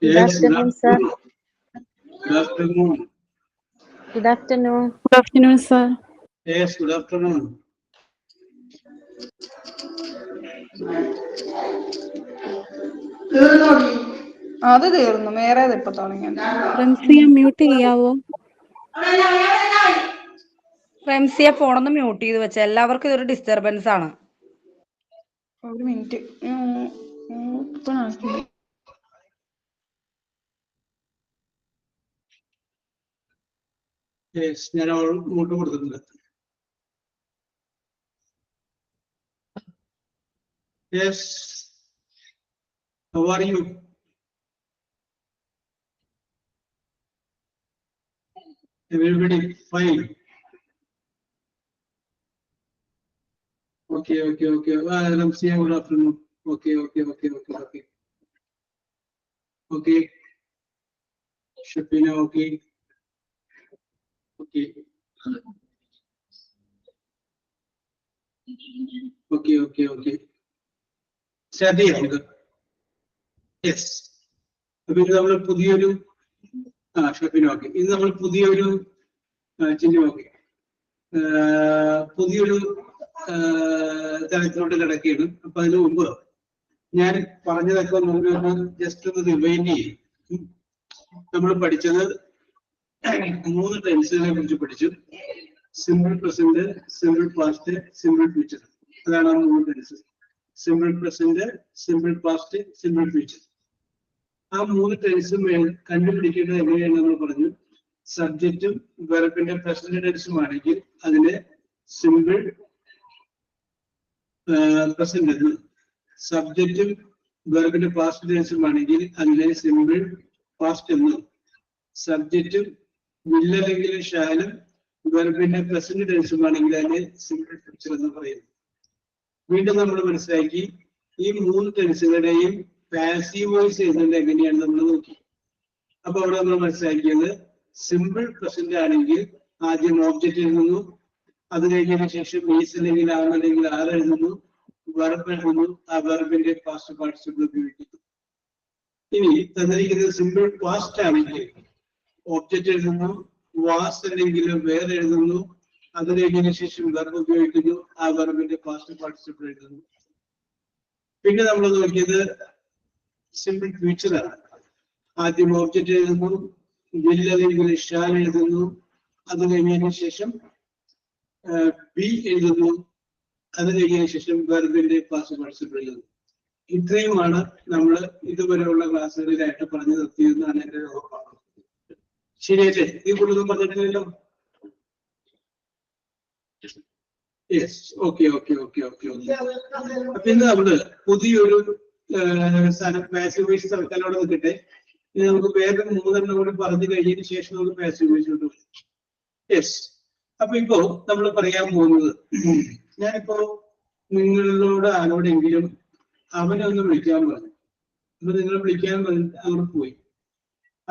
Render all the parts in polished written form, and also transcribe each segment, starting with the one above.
Good afternoon, sir. Good afternoon. Good afternoon. Good afternoon, sir. Yes, good afternoon. അത് തീർന്നു. വേറെ ഇപ്പൊ തുടങ്ങി. റംസിയ മ്യൂട്ട് ചെയ്യാവോ? റംസിയ ഫോണൊന്ന് മ്യൂട്ട് ചെയ്ത് വെച്ച. എല്ലാവർക്കും ഇതൊരു ഡിസ്റ്റർബൻസ് ആണ്. ഒരു മിനിറ്റ്. Yes, ഞാൻ അങ്ങോട്ട് കൊടുത്തിട്ടുണ്ട്. Yes. How are you? Everybody fine? Okay. Ramsiya, good afternoon. Okay. Okay. Shapina, okay. Okay. Start ചെയ്യാം. യെസ്. അപ്പൊ ഇത് നമ്മൾ പുതിയൊരു ഷപ്പിന് ഓക്കെ. ഇത് നമ്മൾ പുതിയൊരു ചിഹ്നമൊക്കെ പുതിയൊരു തലത്തിലോട്ട് കിടക്കുകയാണ്. അപ്പൊ അതിന് മുമ്പ് ഞാൻ പറഞ്ഞതൊക്കെ നമുക്ക് ജസ്റ്റ് ഒന്ന് റിവൈൻഡ് ചെയ്യും. നമ്മൾ പഠിച്ചത് 3 ടെൻസുകളെ കുറിച്ച് പഠിച്ചു. Simple present, simple past, simple future. അതാണ് 3 tense. Simple present, simple past, simple future. ആ 3 ടെൻസും കണ്ടുപിടിക്കേണ്ടത് എങ്ങനെയാണെന്ന് നമ്മൾ പറഞ്ഞു. സബ്ജക്റ്റും വെർബിന്റെ പ്രസന്റ് ടെൻസും ആണെങ്കിൽ അതിനെ സിമ്പിൾ പ്രസന്റ് എന്ന്, സബ്ജക്റ്റും വെർബിന്റെ പാസ്റ്റ് ടെൻസും ആണെങ്കിൽ അതിനെ സിമ്പിൾ പാസ്റ്റ് എന്ന്, സബ്ജക്റ്റും വില്ലല്ലെങ്കിൽ ഷാലും വെർബിന്റെ പ്രസന്റ് ടെൻസും ആണെങ്കിൽ അതിനെ സിമ്പിൾ ഫ്യൂച്ചർ എന്ന് പറയുന്നു. വീണ്ടും നമ്മൾ മനസ്സിലാക്കി ഈ 3 ടെൻസുകളുടെയും പാസീവ് വോയിസ് എഴുതുന്നത് എങ്ങനെയാണ് നമ്മൾ നോക്കി. അപ്പൊ അവിടെ നമ്മൾ മനസ്സിലാക്കിയത് സിമ്പിൾ പ്രസന്റ് ആണെങ്കിൽ ആദ്യം ഓബ്ജക്റ്റ് എഴുതുന്നു, അത് കഴിഞ്ഞതിന് ശേഷം ഈസ് അല്ലെങ്കിൽ ആണെല്ലെങ്കിൽ ആർ എഴുതുന്നു, വെർബ് എഴുതുന്നു, ആ വെർബിന്റെ പാസ്റ്റ് പാർട്ടിസിപ്പിൾ ഉപയോഗിക്കുന്നു. ഇനി തന്നിരിക്കുന്നത് സിമ്പിൾ പാസ്റ്റ് ആണെങ്കിൽ ഓബ്ജക്റ്റ് എഴുതുന്നു, വാസ് അല്ലെങ്കിൽ വേറെ എഴുതുന്നു, അത് കഴിഞ്ഞതിന് ശേഷം വെർബ് ഉപയോഗിക്കുന്നു, ആ വെർബിന്റെ പാസ്റ്റ് പാർട്ടിസിപ്പിൾ എഴുതുന്നു. പിന്നെ നമ്മൾ നോക്കിയത് സിമ്പിൾ ഫ്യൂച്ചർ ആണ്. ആദ്യം ഓബ്ജക്റ്റ് എഴുതുന്നു, വിൽ അല്ലെങ്കിൽ ഷാൽ എഴുതുന്നു, അത് കഴിഞ്ഞതിന് ശേഷം ബി എഴുതുന്നു, അത് കഴിഞ്ഞതിന് ശേഷം വെർബിന്റെ പാസ്റ്റ് പാർട്ടിസിപ്പിൾ എഴുതുന്നു. ഇത്രയുമാണ് നമ്മൾ ഇതുവരെയുള്ള ക്ലാസ്സുകളിലായിട്ട് പറഞ്ഞു നിർത്തിയതെന്നാണ് എന്റെ ഉറപ്പാണ്. ശരിയല്ലേ? ഈ കൂടുതലും പറഞ്ഞിട്ടില്ലല്ലോ? യെസ്. ഓക്കെ. അപ്പൊ ഇന്ന് നമ്മള് പുതിയൊരു പാസീവ് വോയിസ് തൽക്കാലോടെ നിൽക്കട്ടെ. ഇനി നമുക്ക് വേറെ 3 കൂടി പറഞ്ഞു കഴിഞ്ഞതിന് ശേഷം നമുക്ക് പാസീവ് വോയിസ് കൊണ്ട് വരും. യെസ്. അപ്പൊ ഇപ്പോ നമ്മൾ പറയാൻ പോകുന്നത്, ഞാനിപ്പോ നിങ്ങളോട് ആരോടെങ്കിലും അവനെ ഒന്ന് വിളിക്കാൻ പറഞ്ഞു. അപ്പൊ നിങ്ങൾ വിളിക്കാൻ അവർ പോയി.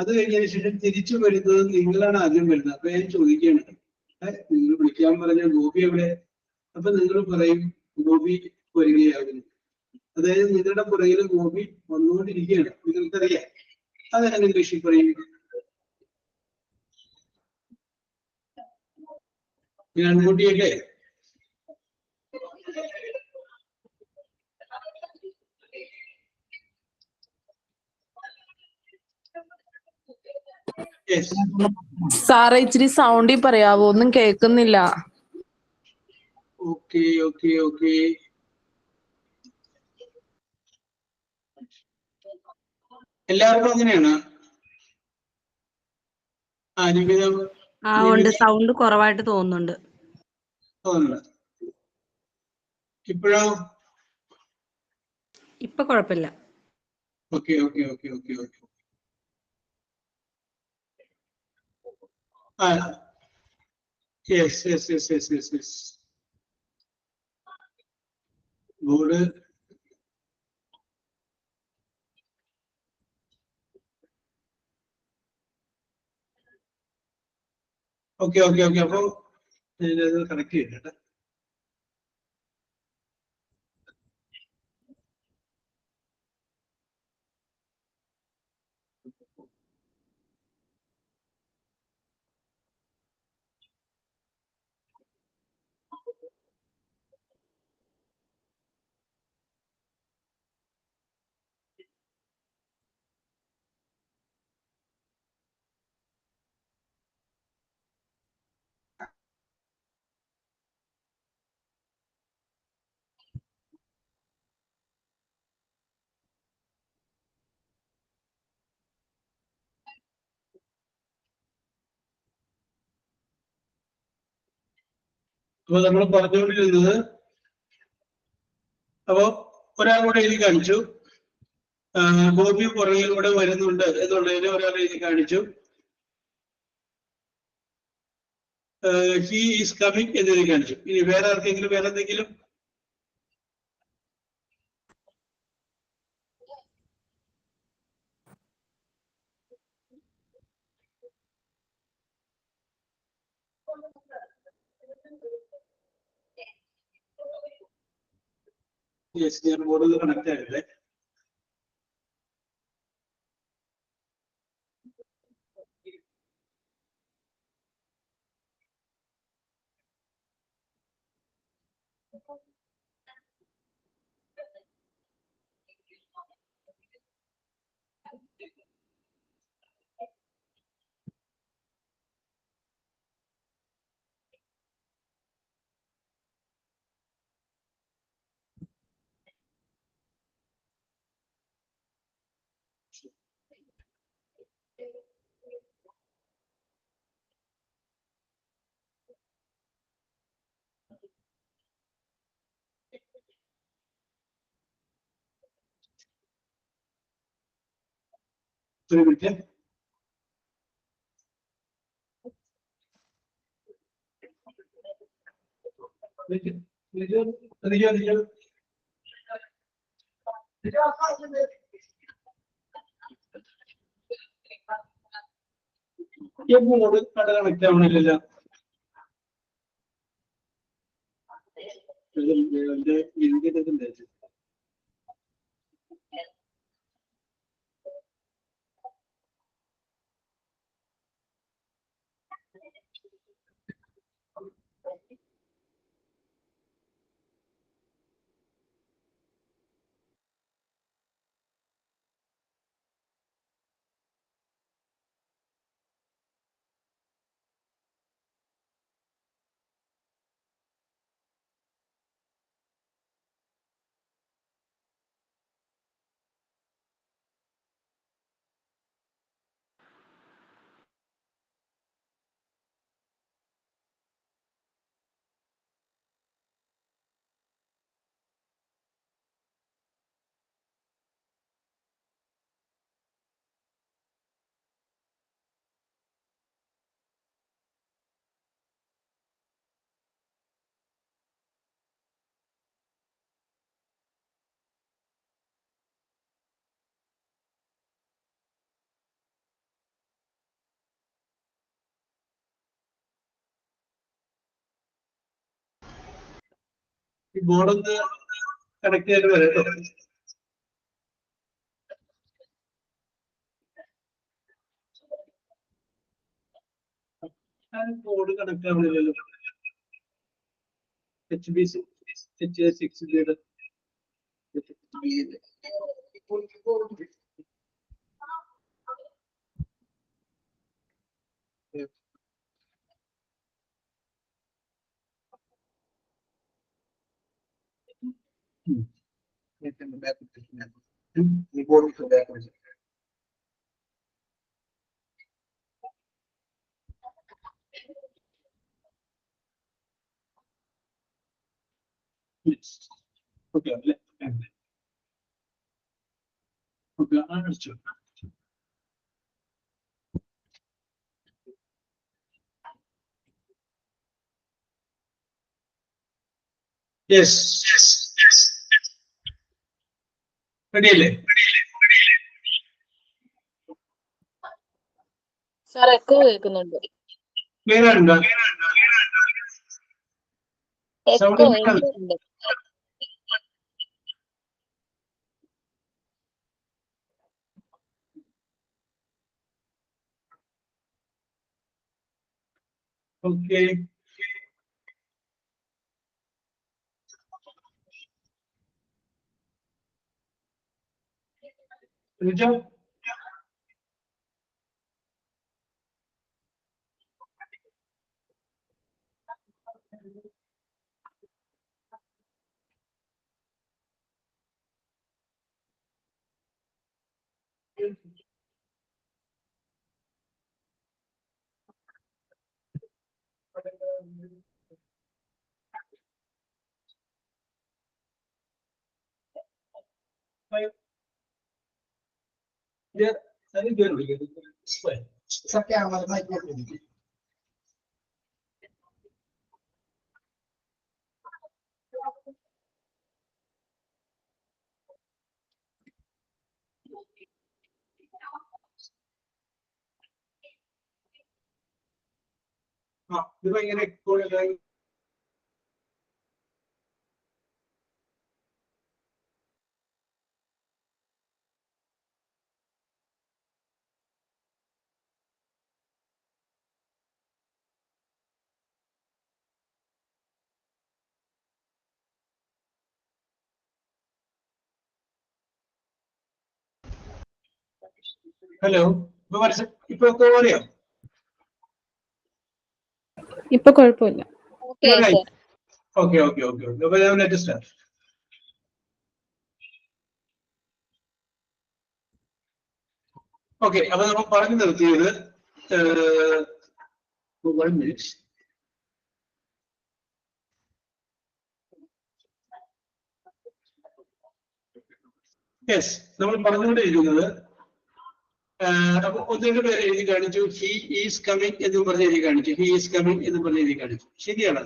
അത് കഴിഞ്ഞതിന് ശേഷം തിരിച്ചു വരുന്നത് നിങ്ങളാണ് ആദ്യം വരുന്നത്. അപ്പൊ ഞാൻ ചോദിക്കുകയാണ്, നിങ്ങൾ വിളിക്കാൻ പറഞ്ഞ ഗോപി എവിടെ? അപ്പൊ നിങ്ങൾ പറയും ഗോപി വരികയാകുന്നു. അതായത് നിങ്ങളുടെ പുറകിൽ ഗോപി വന്നുകൊണ്ടിരിക്കുകയാണ്, നിങ്ങൾക്കറിയാം. അതെങ്ങനെ ഇംഗ്ലീഷിൽ പറയും? ഞാൻ അൺമ്യൂട്ട് സാറേ ഇച്ചിരി സൗണ്ടിൽ പറയാവോ? ഒന്നും കേൾക്കുന്നില്ല. Okay okay okay. എല്ലാവർക്കും അങ്ങനെയാണ്? നിമിതം ഉണ്ട്, സൗണ്ട് കുറവായിട്ട് തോന്നുന്നുണ്ട്. ഇപ്പോഴോ? ഇപ്പൊ കുഴപ്പമില്ല. Okay okay okay okay okay. Yes yes yes yes yes yes. Board okay okay okay. അപ്പൊ ഞാനത് കണക്ട് ചെയ്യട്ടെ. അപ്പൊ നമ്മൾ പറഞ്ഞുകൊണ്ടിരുന്നത്, അപ്പൊ ഒരാൾ കൂടെ എഴുതി കാണിച്ചു, ഗോപി പുറകിലൂടെ വരുന്നുണ്ട് എന്നുള്ളതിന് ഒരാൾ എഴുതി കാണിച്ചു. ഹി ഈസ് കമ്മിങ് എന്ന് എഴുതി കാണിച്ചു. ഇനി വേറെ ആർക്കെങ്കിലും വേറെ എന്തെങ്കിലും? യെസ്, ഞാൻ ബോർഡിൽ കണക്ട് ആയില്ലേ? ഒരു മിനിറ്റ്. ബോർഡ് കട കണക്ട് ആവണില്ലല്ലോ. ഈ ബോർഡൊന്ന് കണക്ട് ചെയ്ത് വരാം. ബോർഡ് കണക്ട് ആവുന്നില്ലല്ലോ. HB6 Okay, understood. Yes. Ready അല്ലേ? സാർ എക്കോ കേൾക്കുന്നുണ്ട്. ക്ലിയർ ആണോ? എക്കോ എനിക്കുണ്ട്. Okay. Richa? Yeah, I think you're really good. ഇത് ഭയങ്കര എക്കോളായി. ഹലോ, ഇപ്പൊ അറിയോ? ഇപ്പൊ കുഴപ്പമില്ല. Okay sir. Okay. അപ്പൊ ഞാൻ ലെറ്റ് സ്റ്റാർട്ട്. ഓക്കെ, അപ്പൊ നമ്മൾ പറഞ്ഞു നിർത്തിയത് 1 minute. യെസ്, നമ്മൾ പറഞ്ഞുകൊണ്ടിരിക്കുന്നത് അപ്പൊ ഒന്നിന്റെ പേര് എഴുതി കാണിച്ചു. ഹി ഈസ് കമ്മിങ് എന്ന് പറഞ്ഞ് എഴുതി കാണിച്ചു. ഹി ഈസ് കമ്മിങ് എന്ന് പറഞ്ഞ് എഴുതി കാണിച്ചു. ശരിയാണ്.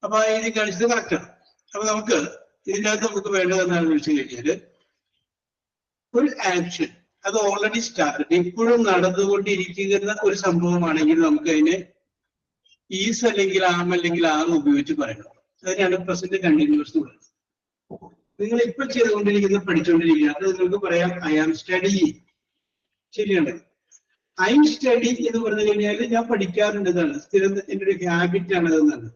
അപ്പൊ എഴുതി കാണിച്ചത് കറക്റ്റാണ്. അപ്പൊ നമുക്ക് ഇതിനകത്ത് നമുക്ക് വേണ്ടത് എന്താണെന്ന് വെച്ച് കഴിഞ്ഞാല് ഒരു ആക്ഷൻ അത് ഓൾറെഡി സ്റ്റാർട്ട് ഇപ്പോഴും നടന്നുകൊണ്ടിരിക്കുന്ന ഒരു സംഭവമാണെങ്കിൽ നമുക്ക് അതിനെ ഈസ് അല്ലെങ്കിൽ ആം അല്ലെങ്കിൽ ആർ ഉപയോഗിച്ച് പറയണം. അതിനാണ് പ്രസന്റ് കണ്ടിന്യൂസ് എന്ന് പറയുന്നത്. നിങ്ങൾ ഇപ്പൊ ചെയ്തുകൊണ്ടിരിക്കുന്ന പഠിച്ചുകൊണ്ടിരിക്കുക അത് നിങ്ങൾക്ക് പറയാം ഐ ആം സ്റ്റഡിയിങ്. ശരിയാണ്. ഐ സ്റ്റഡി എന്ന് പറഞ്ഞു കഴിഞ്ഞാൽ ഞാൻ പഠിക്കാറുണ്ട് എന്നാണ്. സ്ഥിരം എൻ്റെ ഒരു ഹാബിറ്റ് ആണ് അതെന്നാണ്.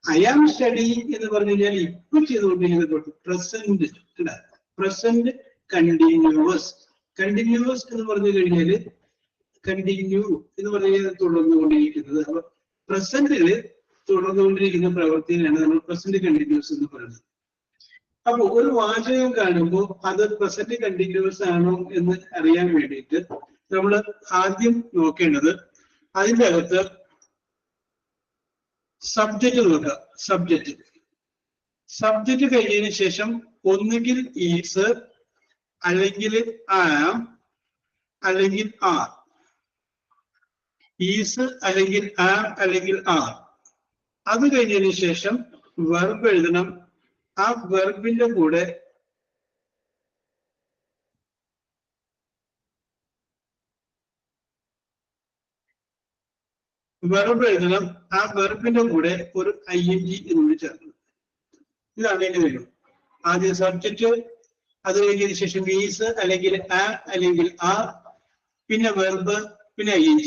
ഐ ആം സ്റ്റഡിയിങ് എന്ന് പറഞ്ഞു കഴിഞ്ഞാൽ ഇപ്പൊ ചെയ്തുകൊണ്ടിരിക്കുന്നത് പ്രസന്റ് കണ്ടിന്യൂവസ്. കണ്ടിന്യൂവസ് എന്ന് പറഞ്ഞു കഴിഞ്ഞാൽ കണ്ടിന്യൂ എന്ന് പറഞ്ഞു കഴിഞ്ഞാൽ തുടർന്നുകൊണ്ടിരിക്കുന്നത്. അപ്പൊ പ്രസന്റില് തുടർന്നുകൊണ്ടിരിക്കുന്ന പ്രവൃത്തിയാണ് നമ്മൾ പ്രസന്റ് കണ്ടിന്യൂസ് എന്ന് പറയുന്നത്. അപ്പൊ ഒരു വാചകം കാണുമ്പോൾ അത് പ്രസന്റ് കണ്ടിന്യൂസ് ആണോ എന്ന് അറിയാൻ വേണ്ടിയിട്ട് നമ്മൾ ആദ്യം നോക്കേണ്ടത് അതിൻ്റെ അകത്ത് സബ്ജക്റ്റ് നോക്കുക. സബ്ജക്റ്റ് കഴിഞ്ഞതിന് ശേഷം ഒന്നുകിൽ ഈസ് അല്ലെങ്കിൽ ആം അല്ലെങ്കിൽ ആർ. ഈസ് അല്ലെങ്കിൽ ആം അല്ലെങ്കിൽ ആർ. അത് കഴിഞ്ഞതിന് ശേഷം വെർബ് എഴുതണം. ആ വെർബിന്റെ കൂടെ വെർബ് എഴുതണം. ആ വെർബിന്റെ കൂടെ ഒരു ING എന്നുകൂടി ചേർക്കണം. ഇതാണ് എന്റെ വരും. ആദ്യം സബ്ജക്റ്റ്, അത് കഴിഞ്ഞതിന് ശേഷം ഈസ് അല്ലെങ്കിൽ ആ അല്ലെങ്കിൽ ആ, പിന്നെ വെർബ്, പിന്നെ ING.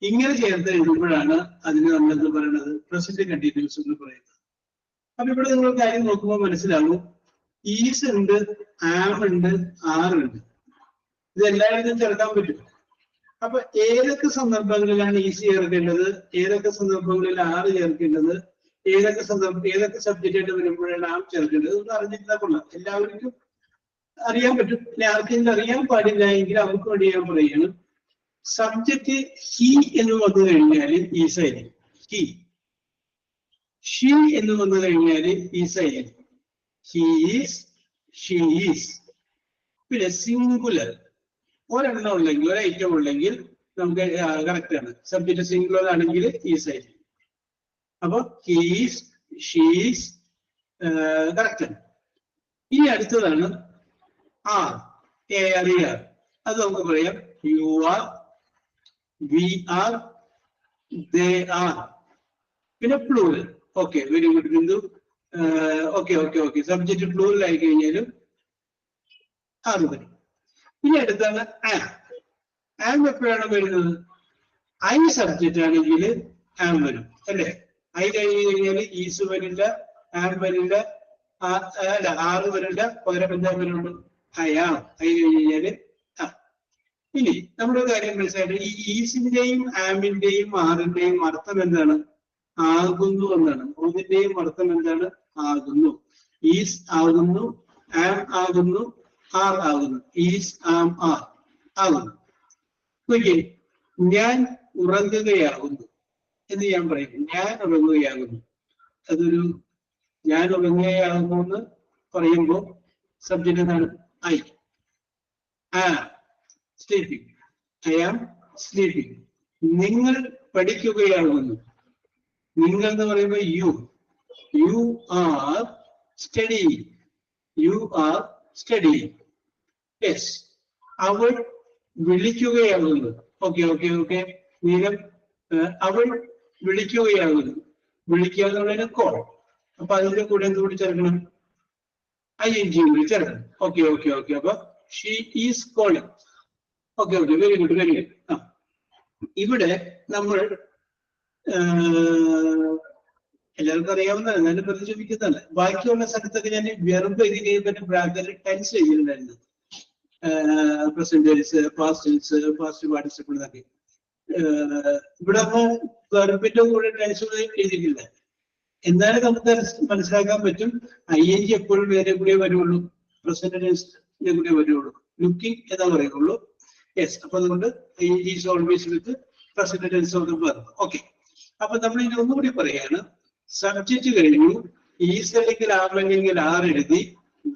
ഇങ്ങനെ ചേർത്ത് എഴുതുമ്പോഴാണ് അതിന് നമ്മൾ എന്ത് പറയുന്നത്, പ്രസന്റ് കണ്ടിന്യൂസ് എന്ന് പറയുന്നത്. അപ്പൊ ഇവിടെ നിങ്ങൾ കാര്യം നോക്കുമ്പോൾ മനസ്സിലാവും, ഈസ് ഉണ്ട്, ആം ഉണ്ട്, ആർ ഉണ്ട്. ഇത് എല്ലാവരും ചേർക്കാൻ പറ്റും. അപ്പൊ ഏതൊക്കെ സന്ദർഭങ്ങളിലാണ് ഈസി ചേർക്കേണ്ടത്, ഏതൊക്കെ സന്ദർഭങ്ങളിൽ ആറ് ചേർക്കേണ്ടത്, ഏതൊക്കെ സബ്ജക്റ്റ് ആയിട്ട് വരുമ്പോഴാണ് ആം ചേർക്കേണ്ടത് എന്ന് അറിഞ്ഞിരുന്നാൽ കൊള്ളാം. എല്ലാവർക്കും അറിയാൻ പറ്റും. പിന്നെ ആർക്കെങ്കിലും അറിയാൻ പാടില്ല എങ്കിൽ അവർക്ക് വേണ്ടി ഞാൻ പറയുകയാണ്. സബ്ജക്റ്റ് ഹി എന്ന് വന്നു കഴിഞ്ഞാൽ ഈസായിരിക്കും. ഹി. ഷീ എന്ന് വന്നു കഴിഞ്ഞാൽ ഈസായിരിക്കും. He's, she's. പിന്നെ സിംഗുലർ ഒരെണ്ണം ഉണ്ടെങ്കിൽ, ഒരു ഐറ്റം ഉണ്ടെങ്കിൽ നമുക്ക് കറക്റ്റ് ആണ്. സബ്ജക്റ്റ് സിംഗുലർ ആണെങ്കിൽ ഈസായിരിക്കും. അപ്പൊ ഹീസ്, ഷീസ് കറക്റ്റ് ആണ്. ഇനി അടുത്തതാണ് ആർ, AR. അത് നമുക്ക് പറയാം you are, we are, they are. പിന്നെ plural. Okay, very good Bindu. Okay. Subject plural ആയി കഴിഞ്ഞാലും ആറ് വരും. ഇനി അടുത്താണ് ആം. ആം എപ്പോഴാണ് വരുന്നത്? ഐ സബ്ജക്റ്റ് ആണെങ്കിൽ ആം വരും അല്ലേ? ഐ കഴിഞ്ഞ് കഴിഞ്ഞാൽ ഈസ് വരില്ല, ആം വരില്ല, അല്ല ആറ് വരില്ല, പകരം എന്താ വരുള്ളൂ? അയാം. ഐ കഴിഞ്ഞ് കഴിഞ്ഞാല് ആ. ഇനി നമ്മുടെ കാര്യം മനസ്സിലായിട്ട് ഈ ഈസിന്റെയും ആമിന്റെയും ആറിന്റെയും അർത്ഥം എന്താണ്? ആകുന്നു എന്നാണ്. ഒന്നിന്റെയും അർത്ഥം എന്താണ്? ആകുന്നു. ഈസ് ആകുന്നു, ആം ആകുന്നു, ആർ ആകുന്നു. ഈസ്, ആം, ആർ ആകുന്നു. ഓക്കെ, ഞാൻ ഉറങ്ങുകയാകുന്നു എന്ന് ഞാൻ പറയും. ഞാൻ ഉറങ്ങുകയാകുന്നു. അതൊരു ഞാൻ ഉറങ്ങുകയാകുന്നു എന്ന് പറയുമ്പോൾ സബ്ജക്റ്റ് എന്താണ്? I. Sleeping. I am sleeping. നിങ്ങൾ പഠിക്കുകയാകുന്നു. നിങ്ങൾ എന്ന് പറയുമ്പോൾ you are studying. You are studying. Yes. അവൾ വിളിക്കുകയാകുന്നു. ഓക്കെ. നീലം അവൾ വിളിക്കുകയാകുന്നു. വിളിക്കുക എന്നുള്ളതിന് കോൾ. അപ്പൊ അതിന്റെ കൂടെ എന്തുകൂടി ചേർക്കണം? ING കൂടി ചേർക്കണം. ഓക്കെ. അപ്പൊ she is calling. Okay, very good. ഇവിടെ നമ്മൾ എല്ലാവർക്കും അറിയാവുന്നതാണ്, എന്നാലും പ്രതിഷേധിക്കുന്നതല്ല. ബാക്കിയുള്ള സ്ഥലത്തൊക്കെ ഞാൻ വെർബ് എഴുതി പറ്റി ബ്രാക്കറ്റിൽ ടെൻസ് എഴുതിയിട്ടുണ്ടായിരുന്നു. Present tense, past tense, past participle എന്നൊക്കെ. ഇവിടെ നമ്മൾ വെർബിന്റെ കൂടെ ടെൻസ് എഴുതിയിട്ടില്ല. എന്നാലും നമുക്ക് മനസ്സിലാക്കാൻ പറ്റും ING എപ്പോഴും വേറെ കൂടെ വരുള്ളൂ, പ്രസന്റ് ടെൻസിന്റെ കൂടെ വരുള്ളൂ. ലുക്കിംഗ് എന്നാ പറയുള്ളൂ. യെസ്. അപ്പൊ അതുകൊണ്ട് ING is always with present tense of the verb. Okay. അപ്പൊ നമ്മൾ ഇനി ഒന്നുകൂടി പറയാണ്. സബ്ജക്റ്റ് കഴിഞ്ഞു, ഈസ് അല്ലെങ്കിൽ ആം അല്ലെങ്കിൽ ആർ എഴുതി,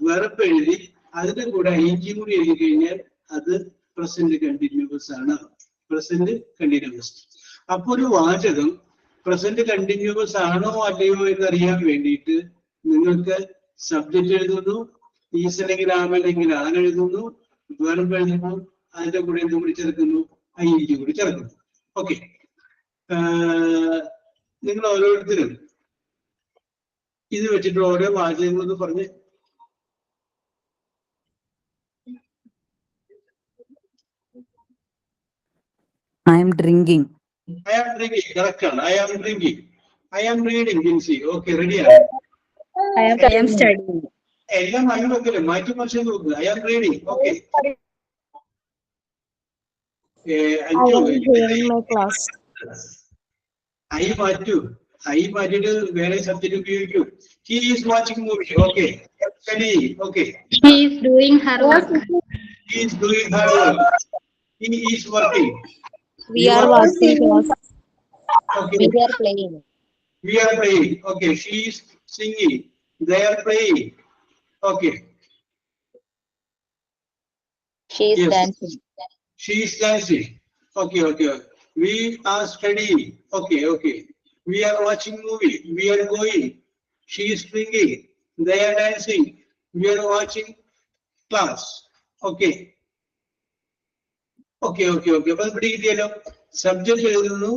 വെർബ് എഴുതി, അതിന്റെ കൂടെ ING കൂടി എഴുതി കഴിഞ്ഞാൽ അത് പ്രസന്റ് കണ്ടിന്യൂസ് ആണ്. Present continuous. അപ്പൊ ഒരു വാചകം പ്രസന്റ് കണ്ടിന്യൂസ് ആണോ അല്ലയോ എന്നറിയാൻ വേണ്ടിയിട്ട് നിങ്ങൾക്ക് സബ്ജക്റ്റ് എഴുതുന്നു, ഈസ് അല്ലെങ്കിൽ ആം അല്ലെങ്കിൽ ആർ എഴുതുന്നു, വെർബ് എഴുതുന്നു, അതിന്റെ കൂടെ എന്തും കൂടി ചേർക്കുന്നു? ING കൂടി ചേർക്കുന്നു. ഓക്കെ. നിങ്ങൾ ഓരോരുത്തരും ഇത് വെച്ചിട്ട് ഓരോ വാചകങ്ങളെന്ന് പറഞ്ഞ് I am drinking. I am drinking. Correct ആണ്. I am drinking. I am reading. Vinci. Okay, റെഡിയാണ്. I am studying. എല്ലാം മാറ്റി വെക്കല്ലേ, മാറ്റി മറിച്ച് നോക്കുക. I am reading. Okay. I മാറ്റൂ. I മാറ്റിയിട്ട് വേറെ subject ഉപയോഗിക്കൂ. He is watching movie. Okay. Study. Okay. She is doing her work. He is doing her work. He is working. We are watching class. Okay. We are playing. We are playing. Okay. She is singing. They are playing. Okay. She is Yes. dancing. She is dancing. Okay. We are studying. Okay. We are watching movie. We are going. She is singing. They are dancing. We are watching class. Okay. അപ്പൊ ഇവിടെ കിട്ടിയാലോ? Subject എഴുതുന്നു,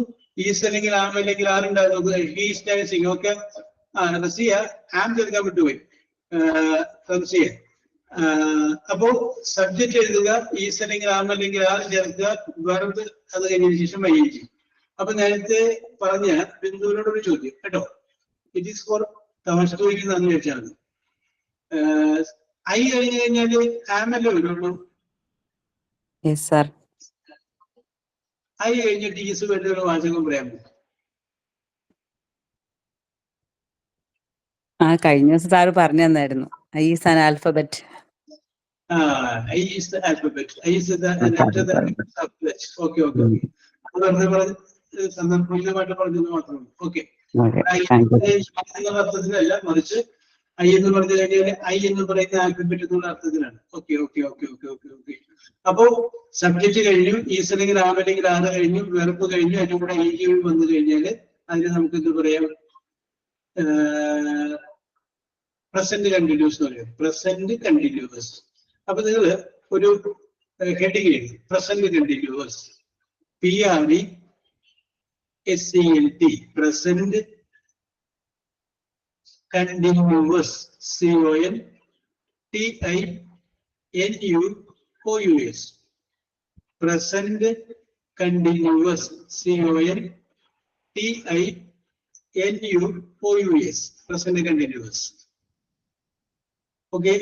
is അല്ലെങ്കിൽ ആം അല്ലെങ്കിൽ ആരുണ്ടാകും he's dancing. Okay, Raziya ആം ചേർക്കാൻ വിട്ടുപോയി. റസിയ അപ്പോ subject എഴുതുക, ഈസ് അല്ലെങ്കിൽ ആം അല്ലെങ്കിൽ ആർ ചേർക്കുക, വെർബ് അത് കഴിഞ്ഞതിന് ശേഷം വൈകി. അപ്പൊ നേരത്തെ പറഞ്ഞ ബിന്ദുവിനോടൊരു ചോദ്യം കേട്ടോ, ഇറ്റ് ഈസ് ഫോർ തമാശ ചോദിക്കുന്നതെന്ന് വെച്ചാൽ ഐ കഴിഞ്ഞു കഴിഞ്ഞാല് ആമല്ലേ വരുള്ളൂ. ഐ കഴിഞ്ഞിട്ട് ഈസ് വേണ്ട വാചകം പറയാമോ? കഴിഞ്ഞ ദിവസം സാറ് പറഞ്ഞു തന്നായിരുന്നു I is an alphabet. I is the alphabet. I is the letter that alphabet. Okay okay okay. സന്ദർഭമായിട്ട് പറഞ്ഞത് മാത്രമേ. ഓക്കെ, എന്നുള്ള അർത്ഥത്തിലല്ല, മറിച്ച് ഐ എന്ന് പറഞ്ഞു കഴിഞ്ഞാൽ ഐ എന്ന് പറയുന്ന ആൽഫബറ്റ് എന്നുള്ള അർത്ഥത്തിലാണ്. Okay okay okay okay okay okay. അപ്പോ സബ്ജക്ട് കഴിഞ്ഞു, ഈസ് അല്ലെങ്കിൽ ആം അല്ലെങ്കിൽ ആറ് കഴിഞ്ഞു, വെർബ് കഴിഞ്ഞു, അതിന്റെ കൂടെ ഐ വന്നു കഴിഞ്ഞാല് അതിന് നമുക്ക് എന്ത് പറയാം? പ്രസന്റ് കണ്ടിന്യൂസ് എന്ന് പറയും. Present continuous. അപ്പൊ നിങ്ങൾ ഒരു ഹെഡിങ് എഴുതി, present continuous, PRESENT, present continuous, CONTINUOUS, present continuous, CONTINUOUS, present continuous. Okay,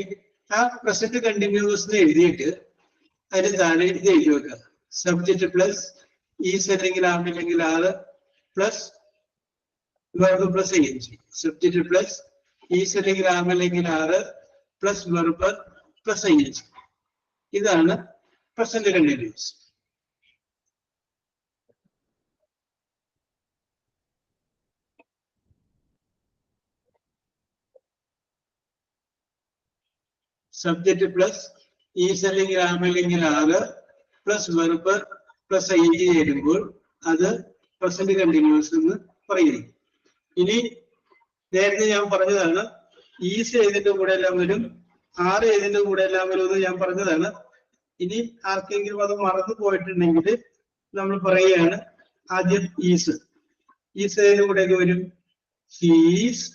ആ പ്രസന്റ് കണ്ടിന്യൂസ് എഴുതിയിട്ട് അതിന് താഴെ എഴുതി വെക്കുക, സബ്ജക്ട് പ്ലസ് ഈസ് അല്ലെങ്കിൽ ആം അല്ലെങ്കിൽ ആറ് plus verb plus ING. Subject plus is അല്ലെങ്കിൽ ആം അല്ലെങ്കിൽ ആറ് പ്ലസ് വെർബ് പ്ലസ് ING. ഇതാണ് present continuous. Subject plus is അല്ലെങ്കിൽ ആം അല്ലെങ്കിൽ ആറ് പ്ലസ് വെർബ് പ്ലസ് ING ചേരുമ്പോൾ അത് പ്രസന്റ് കണ്ടിന്യൂസ് എന്ന് പറയുന്നു. ഇനി നേരത്തെ ഞാൻ പറഞ്ഞതാണ് ഈസ് ഏതിന്റെ കൂടെ എല്ലാം വരും, ആറ് ഏതിന്റെ കൂടെ എല്ലാം വരും എന്ന് ഞാൻ പറഞ്ഞതാണ്. ഇനി ആർക്കെങ്കിലും അത് മറന്നു പോയിട്ടുണ്ടെങ്കിൽ നമ്മൾ പറയുകയാണ്, ആദ്യം ഈസ്. ഈസ് ഏതിന്റെ കൂടെയൊക്കെ വരും? He's,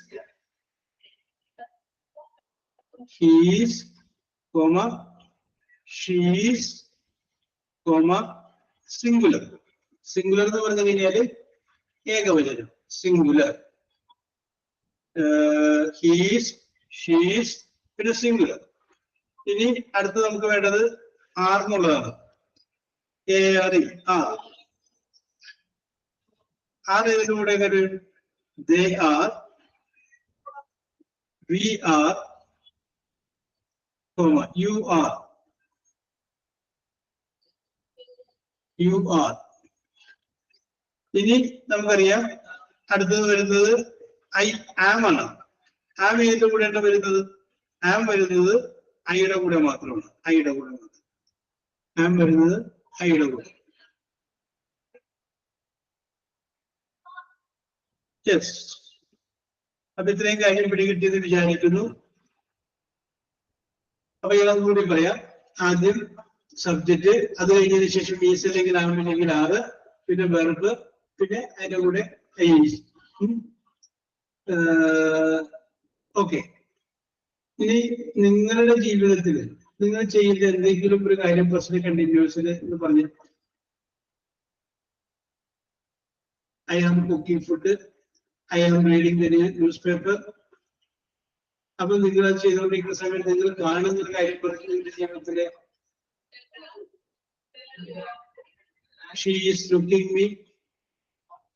he's, she's, singular. Singular എന്ന് പറഞ്ഞു കഴിഞ്ഞാല് ഏകവചനം, സിംഗുലർ. ഹീസ്, ഷീസ്, പിന്നെ സിംഗുലർ. ഇനി അടുത്ത് നമുക്ക് വേണ്ടത് ആർ എന്നുള്ളതാണ്. ആർ ഏതിന്റെ കൂടെ വരും? They are, we are, you are, you are. ഇനി നമുക്കറിയാം അടുത്തത് വരുന്നത് ഐ ആം ആണ്. ആം ഏതിന്റെ കൂടെയാണ് വരുന്നത്? ആം വരുന്നത് ഐയുടെ കൂടെ മാത്രമാണ്. ഐയുടെ കൂടെ മാത്രം ആം വരുന്നത് ഐയുടെ കൂടെ. യെസ്, അപ്പൊ ഇത്രയും കാര്യം പിടികിട്ടിയെന്ന് വിചാരിക്കുന്നു. അപ്പൊ ഞാൻ കൂടി പറയാം. ആദ്യം സബ്ജക്റ്റ്, അത് കഴിഞ്ഞതിന് ശേഷം ഈസ് അല്ലെങ്കിൽ ആം അല്ലെങ്കിൽ ആറ്, പിന്നെ വെർബ്, പിന്നെ അതിന്റെ കൂടെ ING. ഓക്കെ, ഇനി നിങ്ങളുടെ ജീവിതത്തിൽ നിങ്ങൾ ചെയ്യുന്ന എന്തെങ്കിലും ഒരു കാര്യം പ്രശ്നം കണ്ടിന്യൂസിൽ എന്ന് പറഞ്ഞു. I am cooking food, I am reading the newspaper. അപ്പൊ നിങ്ങൾ അത് ചെയ്തുകൊണ്ടിരിക്കുന്ന സമയത്ത് നിങ്ങൾ കാണുന്ന ഒരു കാര്യം പറഞ്ഞു നിങ്ങളുടെ ജീവിതത്തില്. She is looking me.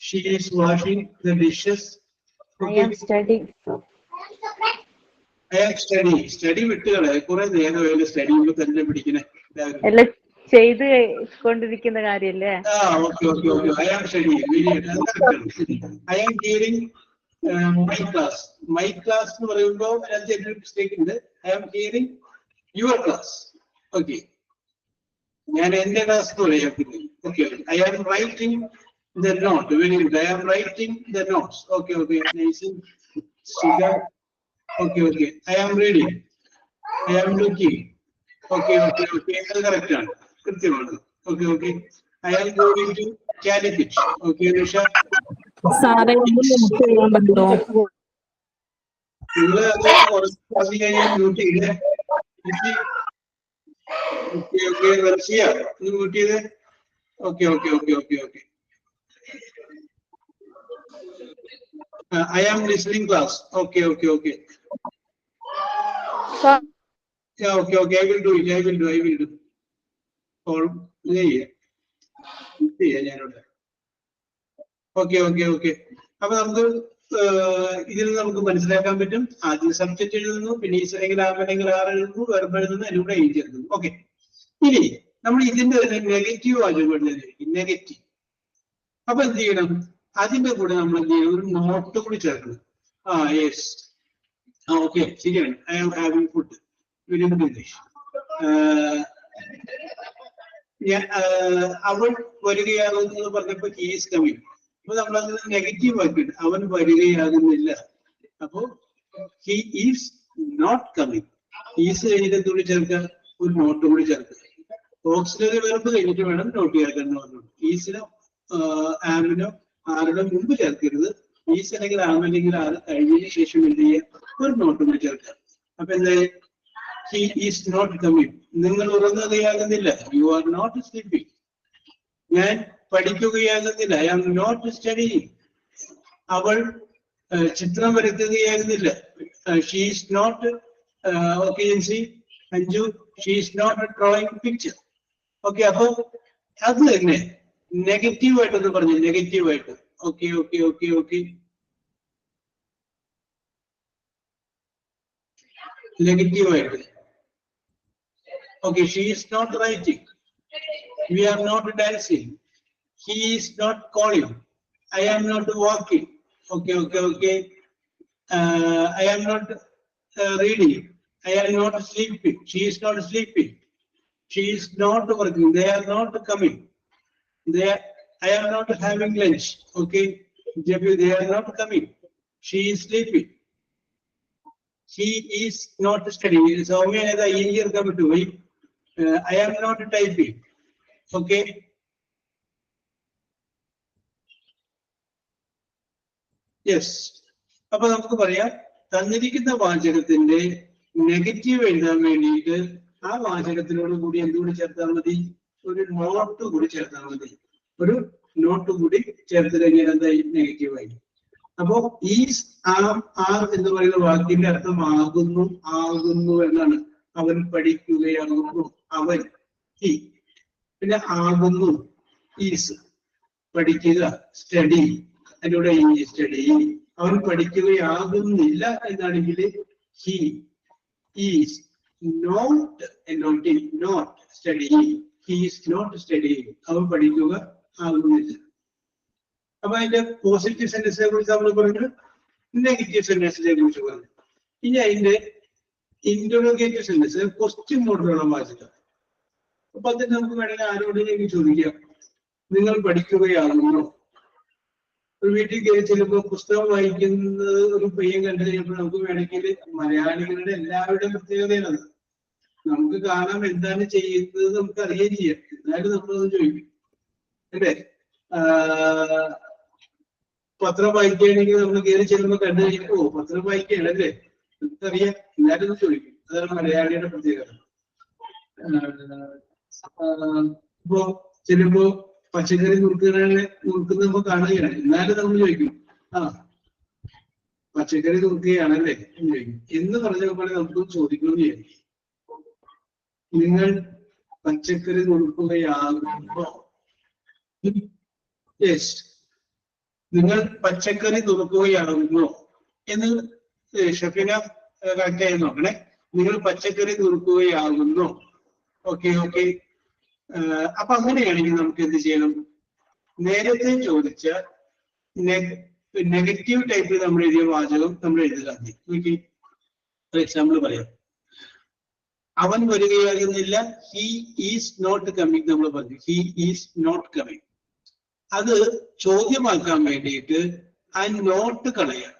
She is washing the dishes. I am studying. I am studying. Study വിട്ടുകളെ കുറെ നേരം സ്റ്റഡി തന്നെ പിടിക്കണേ. എല്ലാം ചെയ്ത് കൊണ്ടിരിക്കുന്ന കാര്യല്ലേ? Okay okay okay. I am studying. I am hearing my class. My class എന്ന് പറയുമ്പോൾ അതിനകത്ത് മിസ്റ്റേക്ക് ഉണ്ട്. I am hearing your class. Okay. ഞാൻ എന്റെ ക്ലാസ് എന്ന് പറയാം. Okay, I am writing the note. Very good. I am writing the notes. Okay okay. Okay okay. I am reading, I am looking. Okay okay okay. അത് correct ആണ്, കൃത്യമാണ്. Okay okay. I am going to Calicut. Okay Nisha, സാറേ ഒന്ന് mute ചെയ്യാൻ പറ്റുമോ? നിങ്ങൾ അത് കുറച്ച് പറഞ്ഞു കഴിഞ്ഞാൽ മ്യൂട്ട് ചെയ്തേ. ഓക്കെ ഓക്കെ റംസിയ ഒന്ന് മ്യൂട്ട് ചെയ്തേ. Okay okay okay okay okay. I am listening class. Okay, okay, okay. Yeah, okay, okay. I will do it. I will do. All yeah. ഞാനോട് ഓക്കെ ഓക്കെ ഓക്കെ. അപ്പൊ നമുക്ക് ഇതിൽ നമുക്ക് മനസ്സിലാക്കാൻ പറ്റും. ആദ്യം സബ്ജക്റ്റ് എഴുതുന്നു, പിന്നെ ഈസ് അല്ലെങ്കിൽ ആമെങ്കിൽ ആർ എഴുതുന്നു, വെർബ് എഴുതുന്നു, അതിലൂടെ എഴുതി എഴുതുന്നു. ഓക്കെ. ഇനി നമ്മൾ ഇതിന്റെ നെഗറ്റീവ് ആയിട്ട് നെഗറ്റീവ്. അപ്പൊ എന്ത് ചെയ്യണം? അതിന്റെ കൂടെ നമ്മൾ എന്ത് ചെയ്യണം? ഒരു നോട്ട് കൂടി ചേർക്കണം. യെസ്, ഓക്കെ, ശരിയാണ്. I am having food. Very good English. അവൻ വരികയാകുന്നു പറഞ്ഞപ്പോ ഹി ഈസ് കമ്മിങ്. അപ്പൊ നമ്മളത് നെഗറ്റീവ് ആക്കിയിട്ട് അവൻ വരികയാകുന്നില്ല. അപ്പോ he is not coming. Is കഴിഞ്ഞിട്ട് എന്തുകൂടി ചേർക്കുക? ഒരു നോട്ട് കൂടി ചേർക്കുക. ഓക്സിലറി വെർബ് കഴിഞ്ഞിട്ട് വേണം നോട്ട് ചേർക്കാൻ എന്ന് പറഞ്ഞു. ഈസിനോ ആമിനോ ആരുടെ മുമ്പ് ചേർക്കരുത്. ഈസ് അല്ലെങ്കിൽ ആം അല്ലെങ്കിൽ ആറ് കഴിഞ്ഞതിന് ശേഷം എന്ത് ചെയ്യുക? ഒരു നോട്ട് കൂടി ചേർക്കുക. അപ്പൊ എന്തായാലും he is not coming. നിങ്ങൾ ഉറങ്ങുകയാകുന്നില്ല. You are not sleeping. ഞാൻ പഠിക്കുകയാകുന്നില്ല. I am not studying. അവൾ ചിത്രം വരയ്ക്കുകയാകുന്നില്ല. She is not okay, you see, Anju, she is not drawing picture. Okay, അപ്പൊ അത് തന്നെ നെഗറ്റീവ് ആയിട്ടൊന്ന് പറഞ്ഞു. നെഗറ്റീവ് ആയിട്ട് okay okay okay okay. Negative ആയിട്ട് okay, she is not writing. We are not dancing. He is not calling. I am not walking. Okay, okay, okay. I am not reading. I am not sleeping. She is not sleeping. She is not working. They are not coming. I am not having lunch. Okay, they are not coming. She is sleeping. He is not studying. So many other year come to me. I am not typing. Okay. Yes. അപ്പൊ നമുക്ക് പറയാം, തന്നിരിക്കുന്ന വാചകത്തിന്റെ negative എഴുതാൻ വേണ്ടിയിട്ട് ആ വാചകത്തിനോട് കൂടി എന്തുകൂടി ചേർത്താൽ മതി? ഒരു നോട്ട് കൂടി ചേർത്താൽ മതി. ഒരു നോട്ട് കൂടി ചേർത്ത് കഴിഞ്ഞാൽ എന്തായി? നെഗറ്റീവായി. അപ്പോ ഈസ് ആം ആർ എന്ന് പറയുന്ന വാക്കിന്റെ അർത്ഥം ആകുന്നു എന്നാണ്. അവൻ പഠിക്കുകയാകുന്നു. അവൻ ഹി. പിന്നെ ആകുന്നു ഈസ്. പഠിക്കുക സ്റ്റഡി. അതിലൂടെ സ്റ്റഡി. അവൻ പഠിക്കുകയാകുന്നില്ല എന്നാണെങ്കിൽ he is not studying. He is not studying. അവൻ പഠിക്കുക ആകുന്നില്ല. അപ്പൊ അതിന്റെ പോസിറ്റീവ് സെന്റൻസിനെ കുറിച്ച് നമ്മൾ പറഞ്ഞു, നെഗറ്റീവ് സെന്റൻസിനെ കുറിച്ച് പറഞ്ഞു. ഇനി അതിന്റെ ഇന്ററോഗേറ്റീവ് സെന്റൻസ്, ക്വസ്റ്റ്യൻ മോഡിലുള്ള വാചകം. അപ്പൊ അതിന് നമുക്ക് വേണമെങ്കിൽ ആരോടെങ്കിലും ചോദിക്കാം, നിങ്ങൾ പഠിക്കുകയാകുന്നു. ഒരു വീട്ടിൽ കയറി ചെല്ലുമ്പോൾ പുസ്തകം വായിക്കുന്നത് ഒരു പയ്യൻ കണ്ടു കഴിഞ്ഞപ്പോൾ നമുക്ക് വേണമെങ്കിൽ, മലയാളികളുടെ എല്ലാവരുടെയും പ്രത്യേകതയാണ്, നമുക്ക് കാണാം എന്താണ് ചെയ്യുന്നത് നമുക്ക് അറിയുകയും ചെയ്യാം. എന്നാലും നമ്മളത് ചോദിക്കും അല്ലേ? പത്രം വായിക്കുകയാണെങ്കിൽ നമ്മൾ കയറി ചെല്ലുമ്പോൾ കണ്ടു കഴിഞ്ഞപ്പോ പത്രം വായിക്കുകയാണല്ലേ, നമുക്കറിയാം. എന്നാലും ചോദിക്കും. അതാണ് മലയാളിയുടെ പ്രത്യേകത. ഇപ്പോ ചെല്ലുമ്പോ പച്ചക്കറി നുറുക്കുന്ന നമ്മൾ കാണുകയാണ്, എന്നാലും നമ്മൾ ചോദിക്കും, പച്ചക്കറി നുറുക്കുകയാണല്ലേ എന്ന് ചോദിക്കും. എന്ന് പറഞ്ഞ നമുക്ക് ചോദിക്കണം ചെയ്യാം, നിങ്ങൾ പച്ചക്കറി നുറുക്കുകയാകുമ്പോ, യെസ്, നിങ്ങൾ പച്ചക്കറി നുറുക്കുകയാകുമ്പോ എന്ന് ഷഫീന കറക്റ്റായി നോക്കണേ. നിങ്ങൾ പച്ചക്കറി നുറുക്കുകയാകുന്നു. Okay okay. അപ്പൊ അങ്ങനെയാണെങ്കിൽ നമുക്ക് എന്ത് ചെയ്യണം? നേരത്തെ ചോദിച്ച നെഗറ്റീവ് ടൈപ്പിൽ നമ്മൾ എഴുതിയ വാചകം നമ്മൾ എഴുതുക. ഫോർ എക്സാമ്പിൾ പറയാം, അവൻ വരികയാകുന്നില്ല. ഹി ഈസ് നോട്ട് കമ്മിങ് നമ്മൾ പറഞ്ഞു. He is not coming. അത് ചോദ്യമാക്കാൻ വേണ്ടിയിട്ട് ആ നോട്ട് കളയാം.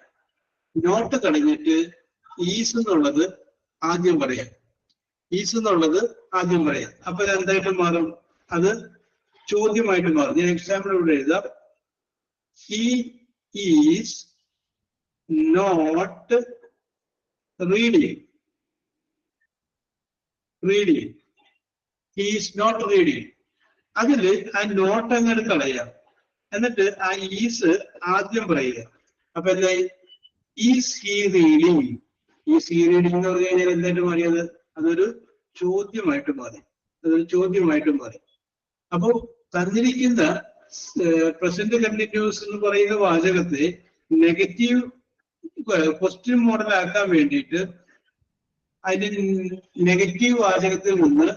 നോട്ട് കളഞ്ഞിട്ട് ഈസ് എന്നുള്ളത് ആദ്യം പറയാം. ഈസ് എന്നുള്ളത് ആദ്യം പറയാം. അപ്പൊ എന്തായിട്ട് മാറും? അത് ചോദ്യമായിട്ട് മാറും. ഞാൻ എക്സാമ്പിൾ ഇവിടെ എഴുതാം. He is not reading. Reading. He is not reading. അതില് ആ നോട്ട് അങ്ങനെ കളയാം. എന്നിട്ട് ആ ഈസ് ആദ്യം പറയുക. അപ്പൊ എന്തായി? Is he reading. Is he reading എന്ന് പറഞ്ഞു കഴിഞ്ഞാൽ എന്തായിട്ട് മാറിയത്? അതൊരു ചോദ്യമായിട്ട് മാറി. അതൊരു ചോദ്യമായിട്ട് മാറി. അപ്പോ തന്നിരിക്കുന്ന പ്രസന്റ് കണ്ടിന്യൂസ് എന്ന് പറയുന്ന വാചകത്തെ നെഗറ്റീവ് ക്വസ്റ്റ്യൻ മോഡൽ ആക്കാൻ വേണ്ടിയിട്ട് അതിന് നെഗറ്റീവ് വാചകത്തിൽ നിന്ന്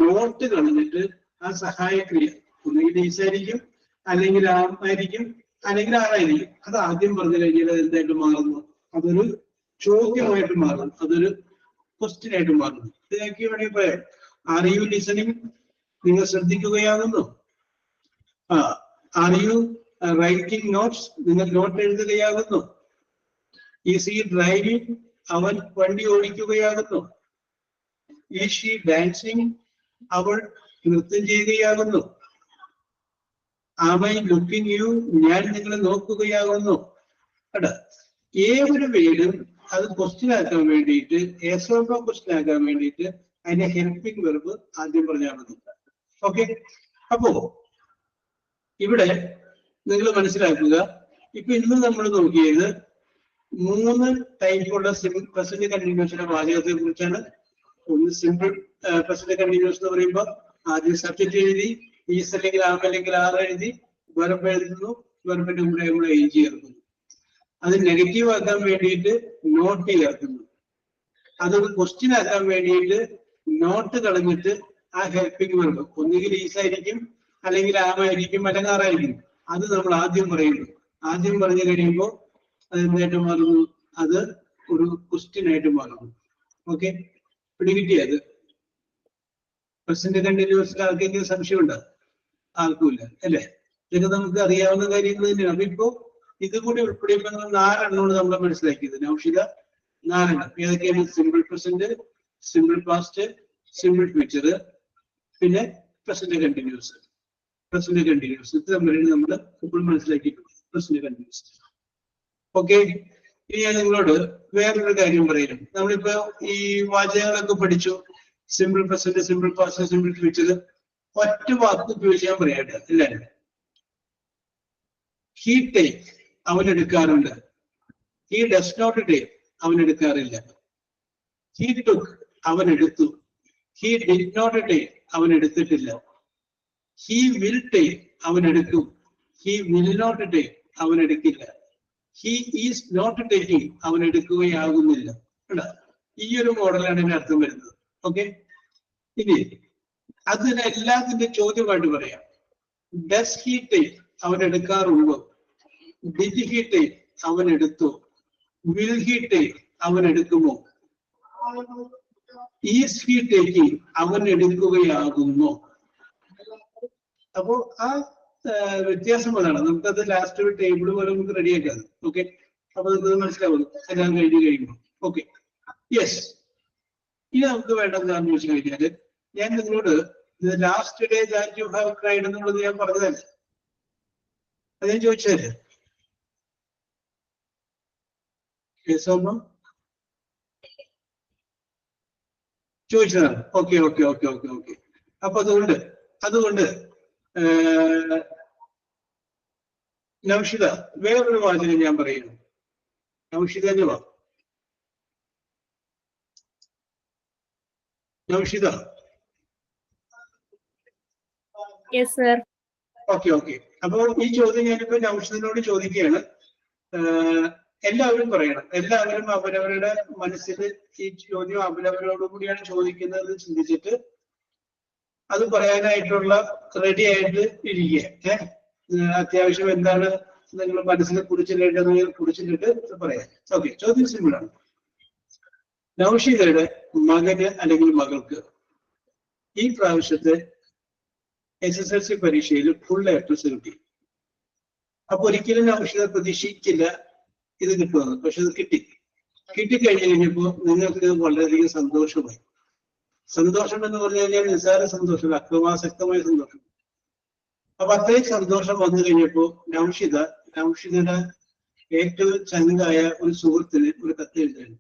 നോട്ട് കളഞ്ഞിട്ട് ആ സഹായക്രിയ ഒന്നുകിൽ ഈസായിരിക്കും, അല്ലെങ്കിൽ ആയിരിക്കും, അല്ലെങ്കിൽ ആറായിരിക്കും. അത് ആദ്യം പറഞ്ഞു കഴിഞ്ഞാൽ അത് എന്തായിട്ട് മാറുന്നു? അതൊരു ചോദ്യമായിട്ട് മാറുന്നു. അതൊരു ക്വസ്റ്റ്യൻ ആയിട്ട് മാറുന്നു. ഇതൊക്കെ വേണമെങ്കിൽ പറയാം. Are you listening? നിങ്ങൾ ശ്രദ്ധിക്കുകയാകുന്നു. Are you writing notes? നിങ്ങൾ നോട്ട് എഴുതുകയാകുന്നു. Is he driving? അവൻ വണ്ടി ഓടിക്കുകയാകുന്നു. Is she dancing? അവൾ നൃത്തം ചെയ്യുകയാകുന്നു. Am I looking you? ഞാൻ നിങ്ങളെ നോക്കുകയാകുന്നു. കേട്ടോ, ഏതൊരു പേരും അത് ക്വസ്റ്റ്യൻ ആക്കാൻ വേണ്ടിയിട്ട്, ഏസോട്ടോ ക്വസ്റ്റ്യൻ ആക്കാൻ വേണ്ടിയിട്ട് അതിന്റെ ഹെൽപ്പിംഗ് വെർബ് ആദ്യം പറഞ്ഞാൽ മതി. ഓക്കെ, അപ്പോ ഇവിടെ നിങ്ങൾ മനസ്സിലാക്കുക. ഇപ്പൊ ഇന്ന് നമ്മൾ നോക്കിയത് 3 ടൈപ്പുള്ള പ്രസന്റ് കണ്ടിന്യൂസിന്റെ വാചകത്തെ കുറിച്ചാണ്. ഒന്ന് സിമ്പിൾ പ്രസന്റ് കണ്ടിന്യൂസ് എന്ന് പറയുമ്പോൾ ആദ്യം സബ്ജക്റ്റ് എഴുതി, ഈസ് അല്ലെങ്കിൽ ആം അല്ലെങ്കിൽ ആർ എഴുതി, വെർബ് എഴുതുന്നു, വെർബിന്റെ കൂടെ നമ്മൾ ഏജ് ചേർക്കുന്നു. അത് നെഗറ്റീവ് ആക്കാൻ വേണ്ടിയിട്ട് നോട്ട് ചേർക്കുന്നു. അതൊരു ക്വസ്റ്റ്യൻ ആക്കാൻ വേണ്ടിയിട്ട് നോട്ട് കളഞ്ഞിട്ട് ആ ഹെൽപ്പിംഗ് വെർബ് ഒന്നുകിൽ ഈസായിരിക്കും, അല്ലെങ്കിൽ ആമായിരിക്കും, അല്ലെങ്കിൽ ആറായിരിക്കും. അത് നമ്മൾ ആദ്യം പറയുന്നു. ആദ്യം പറഞ്ഞു കഴിയുമ്പോൾ അത് എന്തായിട്ട് മാറുന്നു? അത് ഒരു ക്വസ്റ്റ്യൻ ആയിട്ട് മാറുന്നു. ഓക്കെ, പിടികിട്ടിയത്? പ്രസന്റ് കണ്ടിന്യൂസിൽ ആർക്കെങ്കിലും സംശയമുണ്ടോ? ആർക്കുമില്ല അല്ലേ? ഇതൊക്കെ നമുക്ക് അറിയാവുന്ന കാര്യങ്ങൾ തന്നെയാണ്. അപ്പൊ ഇപ്പോ ഇത് കൂടി ഉൾപ്പെടെയപ്പോൾ 4 എണ്ണമാണ് നമ്മൾ മനസ്സിലാക്കിയത്. നൗഷിക 4 എണ്ണം ഏതൊക്കെയാണ്? Simple present, simple past, simple future, പിന്നെ പ്രസന്റ് കണ്ടിന്യൂസ്. പ്രസന്റ് കണ്ടിന്യൂസ് ഇത് തമ്മിലാണ് നമ്മൾ ഇപ്പോൾ മനസ്സിലാക്കിയിട്ടുള്ളത്. Present continuous. ഓക്കെ, ഇനി ഞാൻ നിങ്ങളോട് വേറൊരു കാര്യം പറയുന്നു. നമ്മളിപ്പോ ഈ വാചകങ്ങളൊക്കെ പഠിച്ചു. Simple present, simple past, simple future. ഒറ്റ വാക്ക് ഉപയോഗിച്ച് ഞാൻ പറയട്ടെ എല്ലാവരും. ഹി ടേക്ക്, അവൻ എടുക്കാറുണ്ട്. ഹി ഡസ് നോട്ട് ടേക്ക്, അവൻ എടുക്കാറില്ല. ഹി ടുക്ക്, അവൻ എടുത്തു. ഹി ഡിഡ് നോട്ട് ടേക്ക്, അവൻ എടുത്തിട്ടില്ല. ഹി വിൽ ടേക്ക്, അവൻ എടുക്കും. ഹി വിൽ നോട്ട് ടേക്ക്, അവൻ എടുക്കില്ല. ഹി ഈസ് നോട്ട് ടേക്കിംഗ്, അവൻ എടുക്കുകയാകുന്നില്ല. ഈ ഒരു മോഡലാണ് ഇതിന് അർത്ഥം വരുന്നത്. ഓക്കെ, ഇനി അതിന് എല്ലാത്തിന്റെ ചോദ്യമായിട്ട് പറയാം. ഡസ് ഹി ടേക്ക്, അവൻ എടുക്കാറുണ്ടോ? ഡിഡ് ഹി ടേക്ക്, അവൻ എടുത്തു. വിൽ ഹി ടേക്ക്, അവൻ എടുക്കുമോ? ഈസ് ഹി ടേക്കിംഗ്, അവൻ എടുക്കുകയാകുന്നു. അപ്പോ ആ വ്യത്യാസം അതാണ്. നമുക്കത് ലാസ്റ്റ് ഒരു ടേബിൾ പോലെ നമുക്ക് റെഡിയാക്കാം. ഓക്കെ, അപ്പൊ നമുക്ക് മനസ്സിലാവുന്നു എല്ലാം കഴിഞ്ഞ് കഴിയുമ്പോൾ. Okay, yes. ഇനി നമുക്ക് വേണ്ടതെന്ന് വെച്ച് കഴിഞ്ഞാല് ഞാൻ നിങ്ങളോട് last day that you have cried എന്നുള്ളത് ഞാൻ പറഞ്ഞതല്ലേ? അത് ഞാൻ ചോദിച്ചതല്ലേ? ചോദിച്ചതാണ്. Okay okay okay okay okay. അപ്പൊ അതുകൊണ്ട് നൗഷിത വേറൊരു വാചകം ഞാൻ പറയുന്നു. നൗഷിത വാ. Naushitha. Yes, sir. Okay okay. അപ്പൊ ഈ ചോദ്യം ഞാനിപ്പോ നൗഷിദിനോട് ചോദിക്കുകയാണ്. എല്ലാവരും പറയണം. എല്ലാവരും അവരവരുടെ മനസ്സിൽ ഈ ചോദ്യം അവരവരോട് കൂടിയാണ് ചോദിക്കുന്നത് ചിന്തിച്ചിട്ട് അത് പറയാനായിട്ടുള്ള റെഡി ആയിട്ട് ഇരിക്കുക. അത്യാവശ്യം എന്താണ് നിങ്ങൾ മനസ്സിൽ കുറിച്ചിട്ട് പറയാം. ഓക്കെ, ചോദ്യം സിമ്പിൾ ആണ്. നൗഷിദയുടെ മകന് അല്ലെങ്കിൽ മകൾക്ക് ഈ പ്രാവശ്യത്തെ SSLC പരീക്ഷയിൽ ഫുൾ A+ കിട്ടി. അപ്പൊ ഒരിക്കലും നൗഷിദ പ്രതീക്ഷിക്കില്ല ഇത് കിട്ടുമെന്ന്. പക്ഷെ ഇത് കിട്ടിക്കഴിഞ്ഞു കഴിഞ്ഞപ്പോ നിങ്ങൾക്ക് വളരെയധികം സന്തോഷമായി. സന്തോഷം എന്ന് പറഞ്ഞു കഴിഞ്ഞാൽ നിസ്സാര സന്തോഷം, അക്രമാസക്തമായ സന്തോഷം. അപ്പൊ അത്രയും സന്തോഷം വന്നു കഴിഞ്ഞപ്പോ നൗഷിദയുടെ ഏറ്റവും ചങ്കായ ഒരു സുഹൃത്തിന് ഒരു കത്ത് എഴുതുകയാണ്.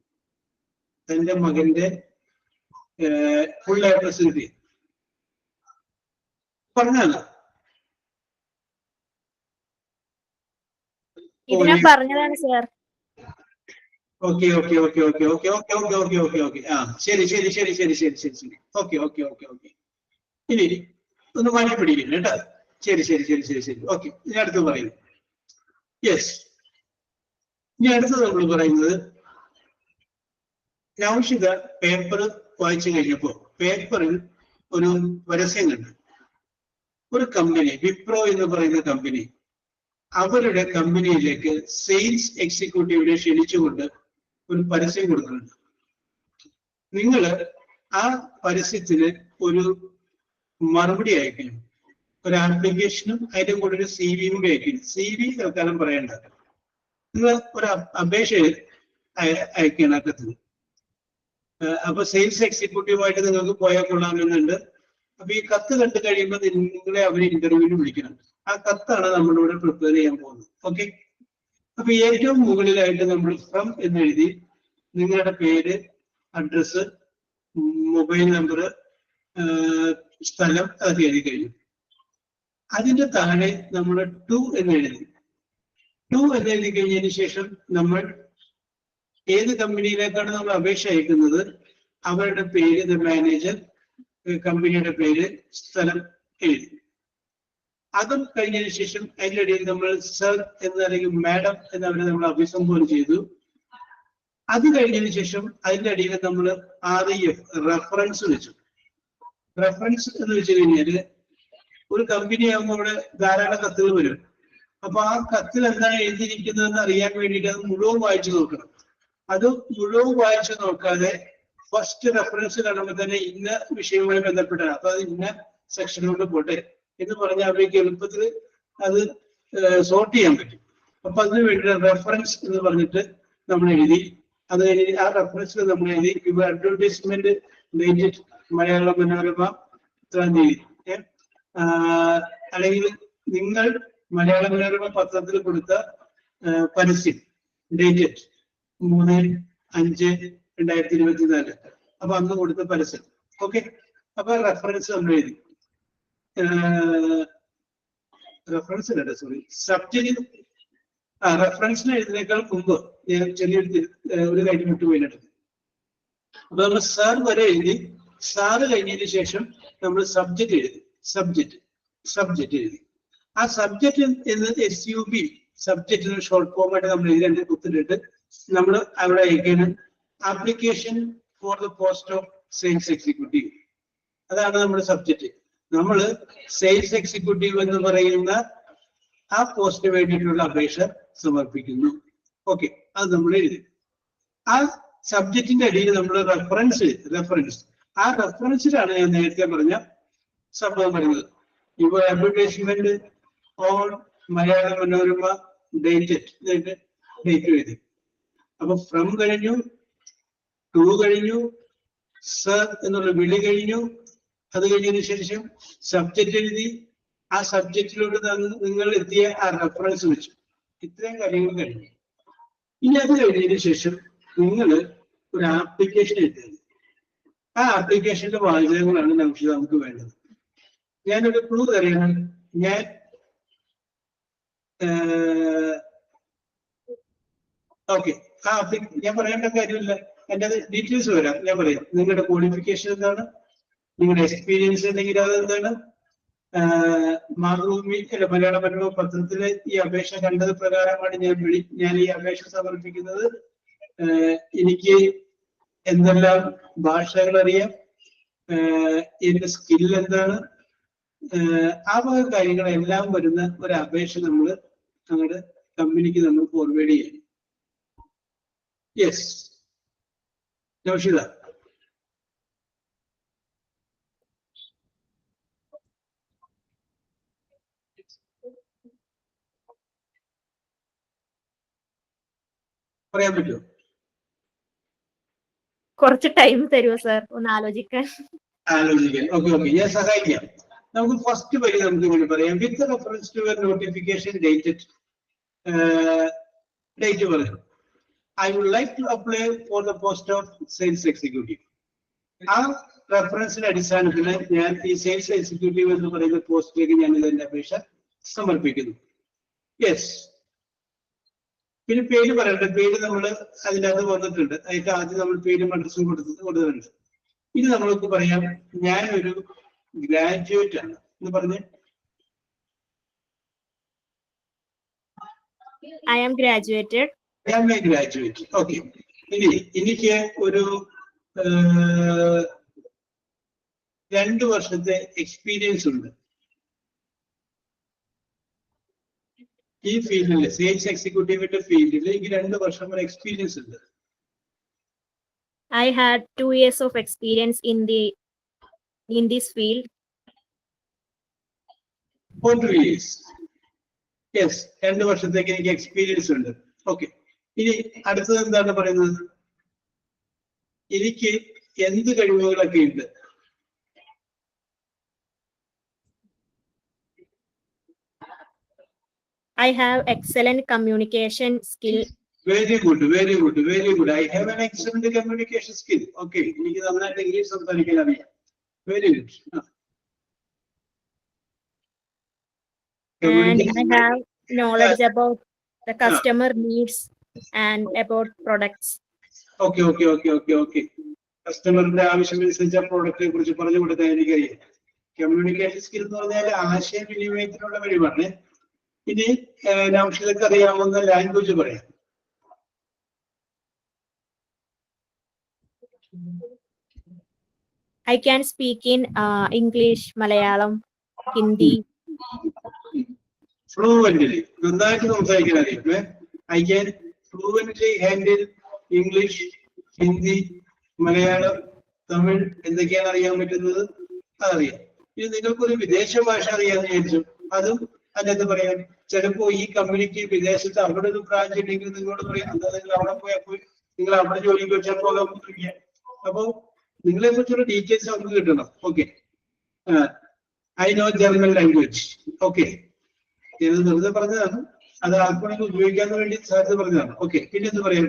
തന്റെ മകന്റെ ഫുൾ എ പ്ലസ് കിട്ടി. പറഞ്ഞല്ല ഇത് ഞാൻ പറഞ്ഞതാണ് sir. Okay okay okay okay okay okay okay okay okay okay ആ ശരി ശരി ശരി ശരി ശരി ശരി ശരി ഓക്കെ ഓക്കെ ഓക്കെ ഓക്കെ. ഇനി ഒന്ന് മാറ്റി പിടിക്കുന്നു കേട്ടോ. ശരി ശരി ശരി ശരി ശരി ഓക്കെ. ഇനി അടുത്ത് പറയുന്നു. യെസ്, ഇനി അടുത്തത് നമ്മൾ പറയുന്നത് നൗഷിദ പേപ്പർ വായിച്ചു കഴിഞ്ഞപ്പോ പേപ്പറിൽ ഒരു പരസ്യം കണ്ടു. ഒരു കമ്പനി, വിപ്രോ എന്ന് പറയുന്ന കമ്പനി, അവരുടെ കമ്പനിയിലേക്ക് സെയിൽസ് എക്സിക്യൂട്ടീവിനെ ക്ഷണിച്ചുകൊണ്ട് ഒരു പരസ്യം കൊടുക്കുന്നുണ്ട്. നിങ്ങൾ ആ പരസ്യത്തിന് ഒരു മറുപടി അയക്കണം. ഒരു ആപ്ലിക്കേഷനും അതിന്റെ കൂടെ ഒരു CV കൂടി അയക്കണം. CV തൽക്കാലം പറയണ്ട, നിങ്ങൾ ഒരു അപേക്ഷ അയക്കണം ആ കത്തിന്. അപ്പൊ സെയിൽസ് എക്സിക്യൂട്ടീവായിട്ട് നിങ്ങൾക്ക് പോയാൽ കൊള്ളാമെന്നുണ്ട്. അപ്പൊ ഈ കത്ത് കണ്ടു കഴിയുമ്പോൾ നിങ്ങളെ അവർ ഇന്റർവ്യൂവിന് വിളിക്കണം. ആ കത്താണ് നമ്മളിവിടെ പ്രിപ്പയർ ചെയ്യാൻ പോകുന്നത്. ഓക്കെ. അപ്പൊ ഏറ്റവും മുകളിലായിട്ട് നമ്മൾ ഫ്രം എന്നെഴുതി നിങ്ങളുടെ പേര്, അഡ്രസ്, മൊബൈൽ നമ്പർ, സ്ഥലം അതൊക്കെ എഴുതി കഴിഞ്ഞു. അതിന്റെ താഴെ നമ്മൾ ടു എന്നെഴുതി കഴിഞ്ഞതിന് ശേഷം നമ്മൾ ഏത് കമ്പനിയിലേക്കാണ് നമ്മൾ അപേക്ഷ അയക്കുന്നത് അവരുടെ പേര്, മാനേജർ, കമ്പനിയുടെ പേര്, സ്ഥലം എഴുതി. അതും കഴിഞ്ഞതിന് ശേഷം അതിൻ്റെ ഇടയിൽ നമ്മൾ സർ എന്ന് അല്ലെങ്കിൽ മാഡം എന്നവരെ നമ്മൾ അഭിസംബോധന ചെയ്തു. അത് കഴിഞ്ഞതിന് ശേഷം അതിൻ്റെ അടിയിൽ നമ്മൾ REF റെഫറൻസ് വെച്ചു. റെഫറൻസ് എന്ന് വെച്ച് കഴിഞ്ഞാല് ഒരു കമ്പനി ആകുമ്പോൾ അവിടെ ധാരാളം കത്തുകൾ വരും. അപ്പൊ ആ കത്തിൽ എന്താണ് എഴുതിയിരിക്കുന്നതെന്ന് അറിയാൻ വേണ്ടിയിട്ട് അത് മുഴുവൻ വായിച്ചു നോക്കണം. അത് മുഴുവൻ വായിച്ചു നോക്കാതെ ഫസ്റ്റ് റെഫറൻസ് കാണുമ്പോൾ തന്നെ ഇന്ന വിഷയവുമായി ബന്ധപ്പെട്ടാണ്, അപ്പൊ അത് ഇന്ന സെക്ഷനിലോട്ട് പോട്ടെ എന്ന് പറഞ്ഞാൽ അവർക്ക് എളുപ്പത്തിൽ അത് സോർട്ട് ചെയ്യാൻ പറ്റും. അപ്പൊ അതിന് വേണ്ടി റെഫറൻസ് എന്ന് പറഞ്ഞിട്ട് നമ്മൾ എഴുതി. അത് കഴിഞ്ഞ് ആ റെഫറൻസിൽ നമ്മൾ എഴുതി ഇവ അഡ്വർടൈസ്മെന്റ് ഡേറ്റഡ് മലയാള മനോരമ ഇത്രാം തീയതി, അല്ലെങ്കിൽ നിങ്ങൾ മലയാള മനോരമ പത്രത്തിൽ കൊടുത്ത പരസ്യം ഡേറ്റഡ് 3/5/2024, അപ്പൊ അന്ന് കൊടുത്ത പരസ്യം. ഓക്കെ. അപ്പൊ റെഫറൻസ് നമ്മൾ എഴുതി. റെഫറൻസ് അല്ല, സോറി, സബ്ജക്റ്റ്. റെഫറൻസിന് എഴുതുന്നേക്കാൾ മുമ്പ് ഞാൻ ഒരു കാര്യം വിട്ടുപോയിട്ടുണ്ട്. അപ്പൊ നമ്മൾ സാർ വരെ എഴുതി. സാറ് കഴിഞ്ഞതിന് ശേഷം നമ്മൾ സബ്ജക്റ്റ് എഴുതി. സബ്ജക്റ്റ് എഴുതി. ആ സബ്ജക്റ്റ് എന്ന് SUB സബ്ജക്റ്റിന് ഷോർട്ട് ഫോം ആയിട്ട് നമ്മൾ എഴുതി രണ്ട് കുത്തിട്ടിട്ട് നമ്മൾ അവിടെ അയക്കണം application for the post of sales executive. അതാണ് നമ്മുടെ സബ്ജക്റ്റ്. നമ്മൾ സെയിൽസ് എക്സിക്യൂട്ടീവ് എന്ന് പറയുന്ന ആ പോസ്റ്റിന് വേണ്ടിയിട്ടുള്ള അപേക്ഷ സമർപ്പിക്കുന്നു. ഓക്കെ, അത് നമ്മൾ എഴുതി. ആ സബ്ജക്റ്റിന്റെ അടിയിൽ നമ്മൾ റെഫറൻസ് ആ റെഫറൻസിലാണ് ഞാൻ നേരത്തെ പറഞ്ഞ സംഭവം പറയുന്നത്. ഇവ advertisement on Malayala Manorama date എഴുതി. അപ്പൊ ഫ്രം കഴിഞ്ഞു, ടു കഴിഞ്ഞു, സർ എന്നുള്ള വിളി കഴിഞ്ഞു. അത് കഴിഞ്ഞതിന് ശേഷം സബ്ജക്റ്റ് എഴുതി. ആ സബ്ജക്റ്റിലോട്ട് നിങ്ങൾ എത്തിയ ആ റെഫറൻസ് വെച്ചു. ഇത്രയും കാര്യങ്ങൾ കഴിഞ്ഞു. ഇനി അത് കഴിഞ്ഞതിന് ശേഷം നിങ്ങൾ ഒരു ആപ്ലിക്കേഷൻ എഴുതുന്നത്. ആ ആപ്ലിക്കേഷന്റെ വാചകങ്ങളാണ് നമുക്ക് വേണ്ടത്. ഞാനൊരു ക്ലൂ തരാണ്. ഞാൻ ഓക്കെ, ഞാൻ പറയേണ്ട കാര്യമില്ല, എന്റെ ഡീറ്റെയിൽസ് വരാം. ഞാൻ പറയാം. നിങ്ങളുടെ ക്വാളിഫിക്കേഷൻ എന്താണ്, നിങ്ങളുടെ എക്സ്പീരിയൻസ് ഉണ്ടെങ്കിൽ അതെന്താണ്, മാതൃഭൂമി അല്ല മലയാള മനോരമ പത്രത്തിലെ ഈ അപേക്ഷ കണ്ടത് പ്രകാരമാണ് ഞാൻ ഈ അപേക്ഷ സമർപ്പിക്കുന്നത്. എനിക്ക് എന്തെല്ലാം ഭാഷകൾ അറിയാം, എന്റെ സ്കിൽ എന്താണ്, ആ വക കാര്യങ്ങളെല്ലാം വരുന്ന ഒരു അപേക്ഷ നമ്മൾ ഞങ്ങളുടെ കമ്പനിക്ക് നമ്മൾ ഫോർവേഡ് ചെയ്യണം. യെസ് നൗഷിദ. പറയാൻ പറ്റുമോ? കുറച്ച് ടൈം തരുമോ സർ ഒന്ന് ആലോചിക്കാൻ? ഓക്കെ, ഞാൻ സഹായിക്കാം. നമുക്ക് ഫസ്റ്റ് വരി നമുക്ക് ഇങ്ങനെ പറയാം. With reference to your notification dated date പറയാം. I would like to apply for the post of sales executive. ആ റെഫറൻസിന്റെ അടിസ്ഥാനത്തിൽ ഞാൻ ഈ സെയിൽസ് എക്സിക്യൂട്ടീവ് എന്ന് പറയുന്ന പോസ്റ്റിലേക്ക് ഞാൻ ഇതിന്റെ അപേക്ഷ സമർപ്പിക്കുന്നു. യെസ്. പിന്നെ പേര് പറയട്ടെ. പേര് നമ്മൾ അതിനകത്ത് വന്നിട്ടുണ്ട്. അതിന്റെ ആദ്യം നമ്മൾ പേരും അഡ്രസ്സും കൊടുത്തിട്ടുണ്ട്. ഇനി നമ്മൾക്ക് പറയാം ഞാൻ ഒരു ഗ്രാജുവേറ്റ് ആണ് എന്ന് പറഞ്ഞ്. I am graduated. ഞാൻ ഗ്രാജുവേറ്റ്. ഓക്കെ. ഇനി എനിക്ക് ഒരു 2 വർഷത്തെ എക്സ്പീരിയൻസ് ഉണ്ട് ഈ ഫീൽഡിൽ. സെയിൽസ് എക്സിക്യൂട്ടീവിന്റെ ഫീൽഡിൽ എനിക്ക് 2 വർഷം വരെ എക്സ്പീരിയൻസ് ഉണ്ട്. I had 2 years of experience in this field. For 2 years. Yes, 2 വർഷത്തേക്ക് എനിക്ക് എക്സ്പീരിയൻസ് ഉണ്ട്. ഓക്കെ. ഇനി അടുത്തത് എന്താണ് പറയുന്നത്? എനിക്ക് എന്ത് കഴിവുകളൊക്കെ ഉണ്ട്? I have excellent communication skill. Very good, very good, very good. I have an excellent communication skill. Okay, എനിക്ക് നന്നായിട്ട് ഇംഗ്ലീഷ് സംസാരിക്കാൻ അറിയാം. Very good. And I have knowledge about the customer needs and about products. Okay, okay, okay, okay, okay. കസ്റ്റമറിന്റെ ആവശ്യമനുസരിച്ച് ആ പ്രോഡക്റ്റിനെ കുറിച്ച് പറഞ്ഞു കൊടുക്കാൻ എനിക്കറിയാം. കമ്മ്യൂണിക്കേഷൻ സ്കിൽ എന്ന് പറഞ്ഞാൽ ആശയവിനിമയത്തിനുള്ള കഴിവാണ്. ഇനി നൗഷീദക്ക് അറിയാവുന്ന ലാംഗ്വേജ് പറയാം. I can speak in English, Malayalam, Hindi. ഫ്ലൂവന്റ്ലി നന്നായിട്ട് സംസാരിക്കാൻ അറിയാം. I can fluently handle English, Hindi, Malayalam, Tamil എന്തൊക്കെയാണ് അറിയാൻ പറ്റുന്നത് അതറിയാം. ഇനി നിങ്ങൾക്കൊരു വിദേശ ഭാഷ അറിയാന്ന് വിചാരിച്ചു, അതും അതിനകത്ത് പറയാം. ചിലപ്പോ ഈ കമ്പനിക്ക് വിദേശത്ത് അവിടെ ഒരു ബ്രാഞ്ച് ഉണ്ടെങ്കിൽ നിങ്ങളോട് പറയാം എന്താ നിങ്ങൾ അവിടെ പോയി നിങ്ങൾ അവിടെ ജോലിക്ക് വെച്ചാൽ പോകാൻ പറ്റില്ല. അപ്പൊ നിങ്ങളെ കുറിച്ചുള്ള ഡീറ്റെയിൽസ് നമുക്ക് കിട്ടണം. Okay. I know German language. Okay. ഇത് വെറുതെ പറഞ്ഞതാണ്, അത് ആർക്കും ഉപയോഗിക്കാൻ വേണ്ടി സാധ്യത പറഞ്ഞതാണ്. ഓക്കെ. പിന്നെ എന്ത് പറയാം?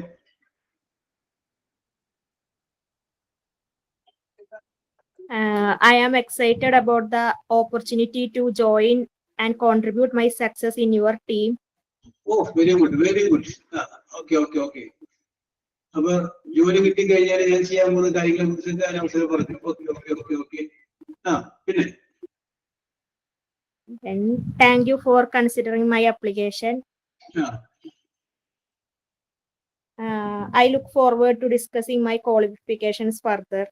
I am excited about the opportunity to join and contribute my success in your team. Oh, very good, very good. Okay, okay, okay. അപ്പൊ ജോലി കിട്ടി കഴിഞ്ഞാൽ ഞാൻ ചെയ്യാൻ പോകുന്ന കാര്യങ്ങളെ കുറിച്ച് അവസരം പറഞ്ഞു. Okay, okay, okay, okay. പിന്നെ And thank you for considering my application. I look forward to discussing my qualifications further.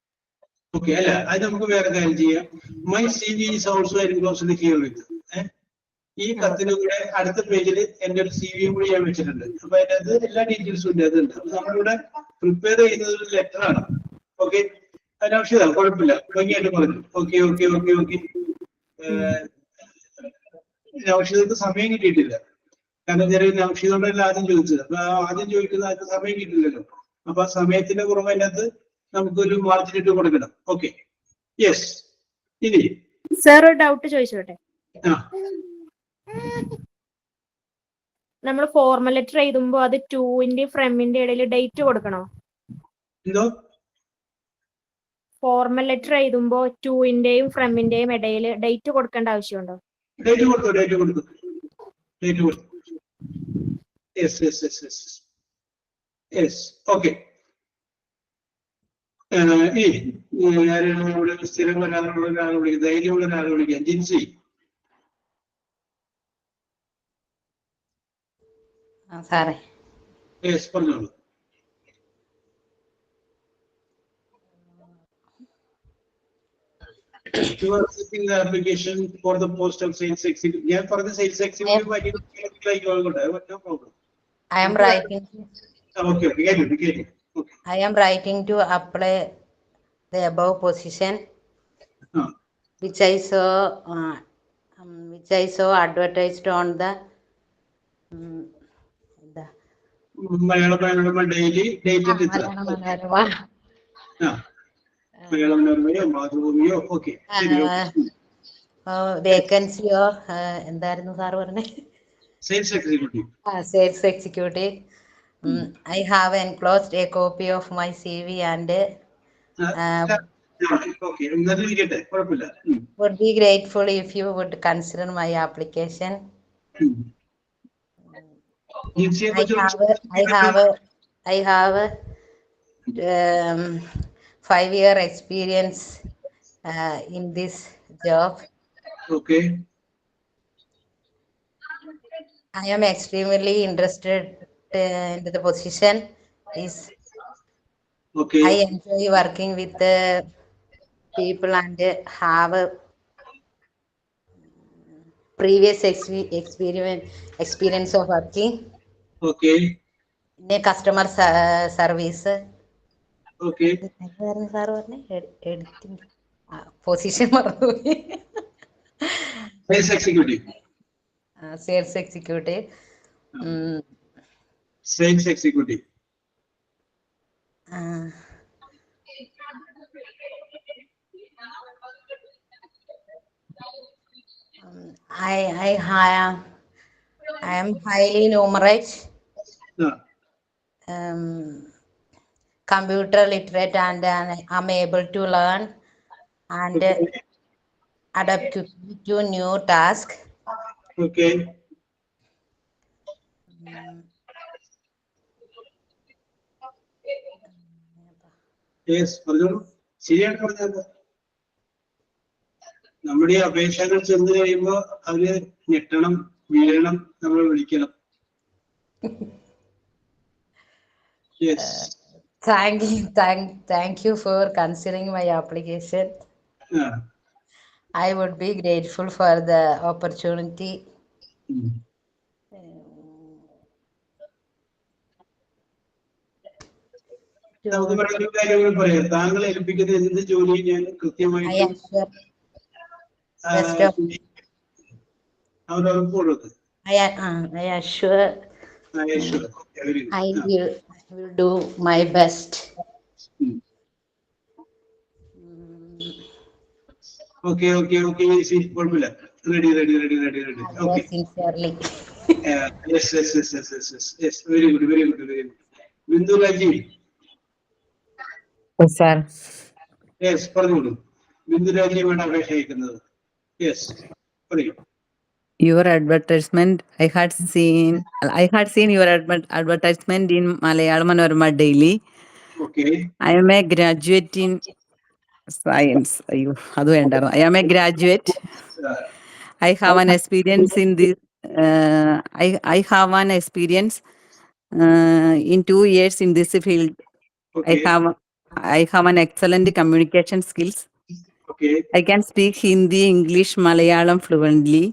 Okay. അല്ല, അത് നമുക്ക് വേറെ കാര്യം ചെയ്യാം. My CV is also enclosed here with. ഈ കത്തിന് കൂടെ അടുത്ത പേജിൽ എന്റെ ഒരു CV കൂടി ഞാൻ വെച്ചിട്ടുണ്ട്. അപ്പൊ അതിനകത്ത് എല്ലാ ഡീറ്റെയിൽസും ഉണ്ട്. അതുണ്ട്. അപ്പൊ നമ്മളിവിടെ പ്രിപ്പയർ ചെയ്യുന്നത് ഒരു ലെറ്റർ ആണ്. ഓക്കെ. അതിനാവശ്യമാണ്, കുഴപ്പമില്ല, ഭംഗിയായിട്ട് പറഞ്ഞു. Okay, okay, okay, okay. നൗഷീദക്ക് സമയം കിട്ടിയിട്ടില്ല. കാരണം ചെറിയ നൗഷീദോടല്ല ആദ്യം ചോദിച്ചത്. അപ്പൊ ആദ്യം ചോദിക്കുന്ന ആർക്ക് സമയം കിട്ടില്ലല്ലോ. അപ്പൊ ആ സമയത്തിന്റെ കുറവ് അതിനകത്ത് നമുക്കൊരു മാർജിൻ ഇട്ട് കൊടുക്കണം. ഓക്കെ. യെസ്. ഇനി സർ ഒരു ഡൗട്ട് ചോദിച്ചോട്ടെ? നമ്മൾ ഫോർമൽ ലെറ്റർ എഴുതുമ്പോ അത് ടൂവിന്റെ ഫ്രമിന്റെ ഇടയിൽ ഡേറ്റ് കൊടുക്കണോ? എന്തോ? ഫോർമൽ ലെറ്റർ എഴുതുമ്പോ ടൂവിന്റെയും ഫ്രമിന്റെയും ഇടയിൽ ഡേറ്റ് കൊടുക്കേണ്ട ആവശ്യമുണ്ടോ? ഡേറ്റ് കൊടുത്തു, ഡേറ്റ് കൊടുത്തു, ഡേറ്റ് കൊടുത്തു. Yes, yes, yes, yes, yes. Okay. ഈ ഇവിടെ സ്ഥിരം ഒരാളുള്ള ഒരാളെ വിളിക്കും, ധൈര്യമുള്ള ഒരാളെ വിളിക്കാം. ജിൻസി. സാറേ. യെസ്, പറഞ്ഞോളൂ. You are accepting the application for the post of sales executive. ഞാൻ പറഞ്ഞ sales executive no problem. I am writing. Okay, okay, get it, get it. Okay. I am writing to apply the above position, which I saw advertised on the Malayalam daily dated. Malayalam Mathurumio. Okay. Vacancy എന്തായിരുന്നു sir പറഞ്ഞേ? Sales executive. Sales executive. I have enclosed a copy of my CV and okay, എന്നാലും ഇരിക്കട്ടെ, കുഴപ്പമില്ല. would be grateful if you would consider my application. I have 5-year experience in this job. Okay. I am extremely interested in the position. Okay. I enjoy working with the people and have a previous experience of working Okay. in a customer service. Okay. Sir പറഞ്ഞ editing position മറന്നുപോയി. Sales executive. Sales executive. Sales executive. I am highly numerate, computer literate, and I'm able to learn and adapt to new tasks. Okay. Yes, പറഞ്ഞോളൂ. ശരിയായിട്ട് പറഞ്ഞത്. നമ്മുടെ ഈ അപേക്ഷകൾ ചെന്ന് കഴിയുമ്പോ അവര് ഞെട്ടണം, വീഴണം, നമ്മൾ വിളിക്കണം. Yes. Thank you for considering my application. I would be grateful for the opportunity. നമുക്ക് പറയുന്ന കാര്യങ്ങൾ പറയാം. താങ്കൾ ഏൽപ്പിക്കുന്ന എന്ത് ജോലി ഞാൻ കൃത്യമായിട്ട് I assure I will do my best. Okay. കുഴപ്പമില്ല. Ready. Okay. Sincerely. Yes. Very good. Bindu Raji. Sir. Yes, പറഞ്ഞോളൂ. ബിന്ദു രാജീവാണ് അപേക്ഷ അയക്കുന്നത്. Yes, പറയൂ. Your advertisement, I had seen your advertisement in Malayalam Manorama Daily. Okay. I am a graduate in science. I am a graduate. I have an experience in this. I have an experience in 2 years in this field. Okay. I have an excellent communication skills. Okay. I can speak Hindi, English, Malayalam fluently.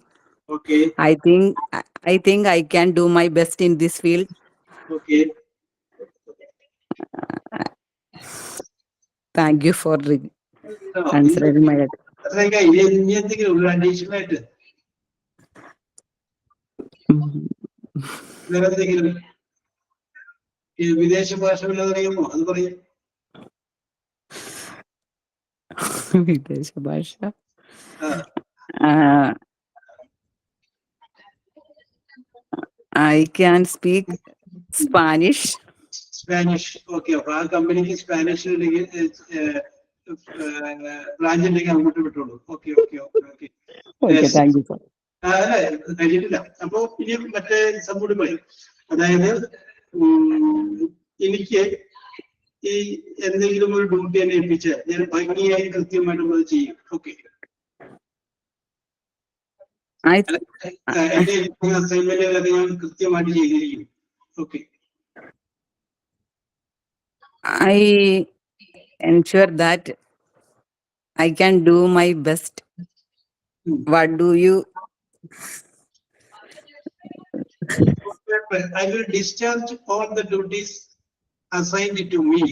Okay. I think I can do my best in this field. Okay. Thank you for considering my. അതൊക്കെ ഇനി എന്തെങ്കിലും ഉള്ളൂ additional ആയിട്ട് വേറെ എന്തെങ്കിലും വിദേശ ഭാഷകൾ അറിയുമോ? അത് പറയും. വിദേശ ഭാഷ. I can speak Spanish. Okay. അപ്പൊ ആ കമ്പനിക്ക് സ്പാനിഷ് ബ്രാഞ്ച് ഉണ്ടെങ്കിൽ അങ്ങോട്ട് വിട്ടോളൂ. ഓക്കെ. Thank you, sir. അല്ലേ, കഴിഞ്ഞിട്ടില്ല. അപ്പൊ ഇനി മറ്റേ സംഭവം പറയും. അതായത് എനിക്ക് ഈ എന്തെങ്കിലും ഒരു ഡ്യൂട്ടി എന്നെ ഏൽപ്പിച്ചാൽ ഞാൻ ഭംഗിയായി കൃത്യമായിട്ടും അത് ചെയ്യും. ഓക്കെ. എന്നെ അസൈൻമെന്റ് ഞാൻ കൃത്യമായിട്ട് ചെയ്തിരിക്കും. Okay. I ensure that I can do my best. What do you? I will discharge all the duties assigned to me.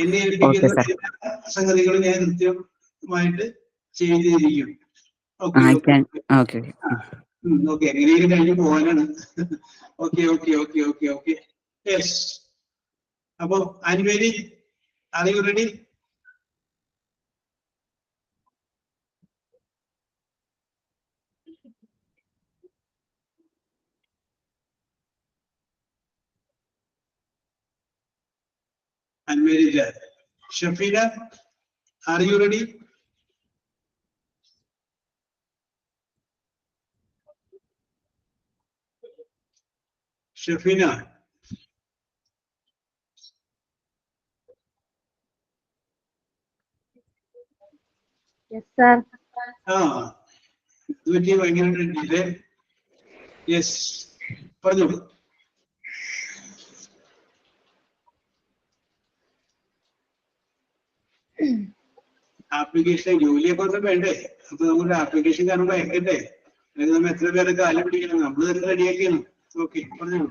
എന്നെ ഏൽപ്പിക്കുന്ന സംഗതികൾ ഞാൻ കൃത്യമായിട്ട് ചെയ്തിരിക്കും. ഓക്കെ. എങ്ങനെയും കഴിഞ്ഞു പോകാനാണ്. ഓക്കെ. യെസ്. അപ്പൊ അൻവേരി, are you ready? Unmarried. Shafina, are you ready? Shafina. Yes, sir. ഭയങ്കര യെസ് പറഞ്ഞോളൂ. ആപ്ലിക്കേഷൻ ജോലിയൊക്കെ ഒന്നും വേണ്ടേ? അപ്പൊ നമ്മുടെ ആപ്ലിക്കേഷൻ കാണുമ്പോ അയക്കണ്ടേ? അല്ലെങ്കിൽ നമ്മൾ എത്ര പേരെ കാലം പിടിക്കണം? നമ്മൾ തന്നെ റെഡിയാക്കിയാണ്. ഓക്കെ പറഞ്ഞോളൂ.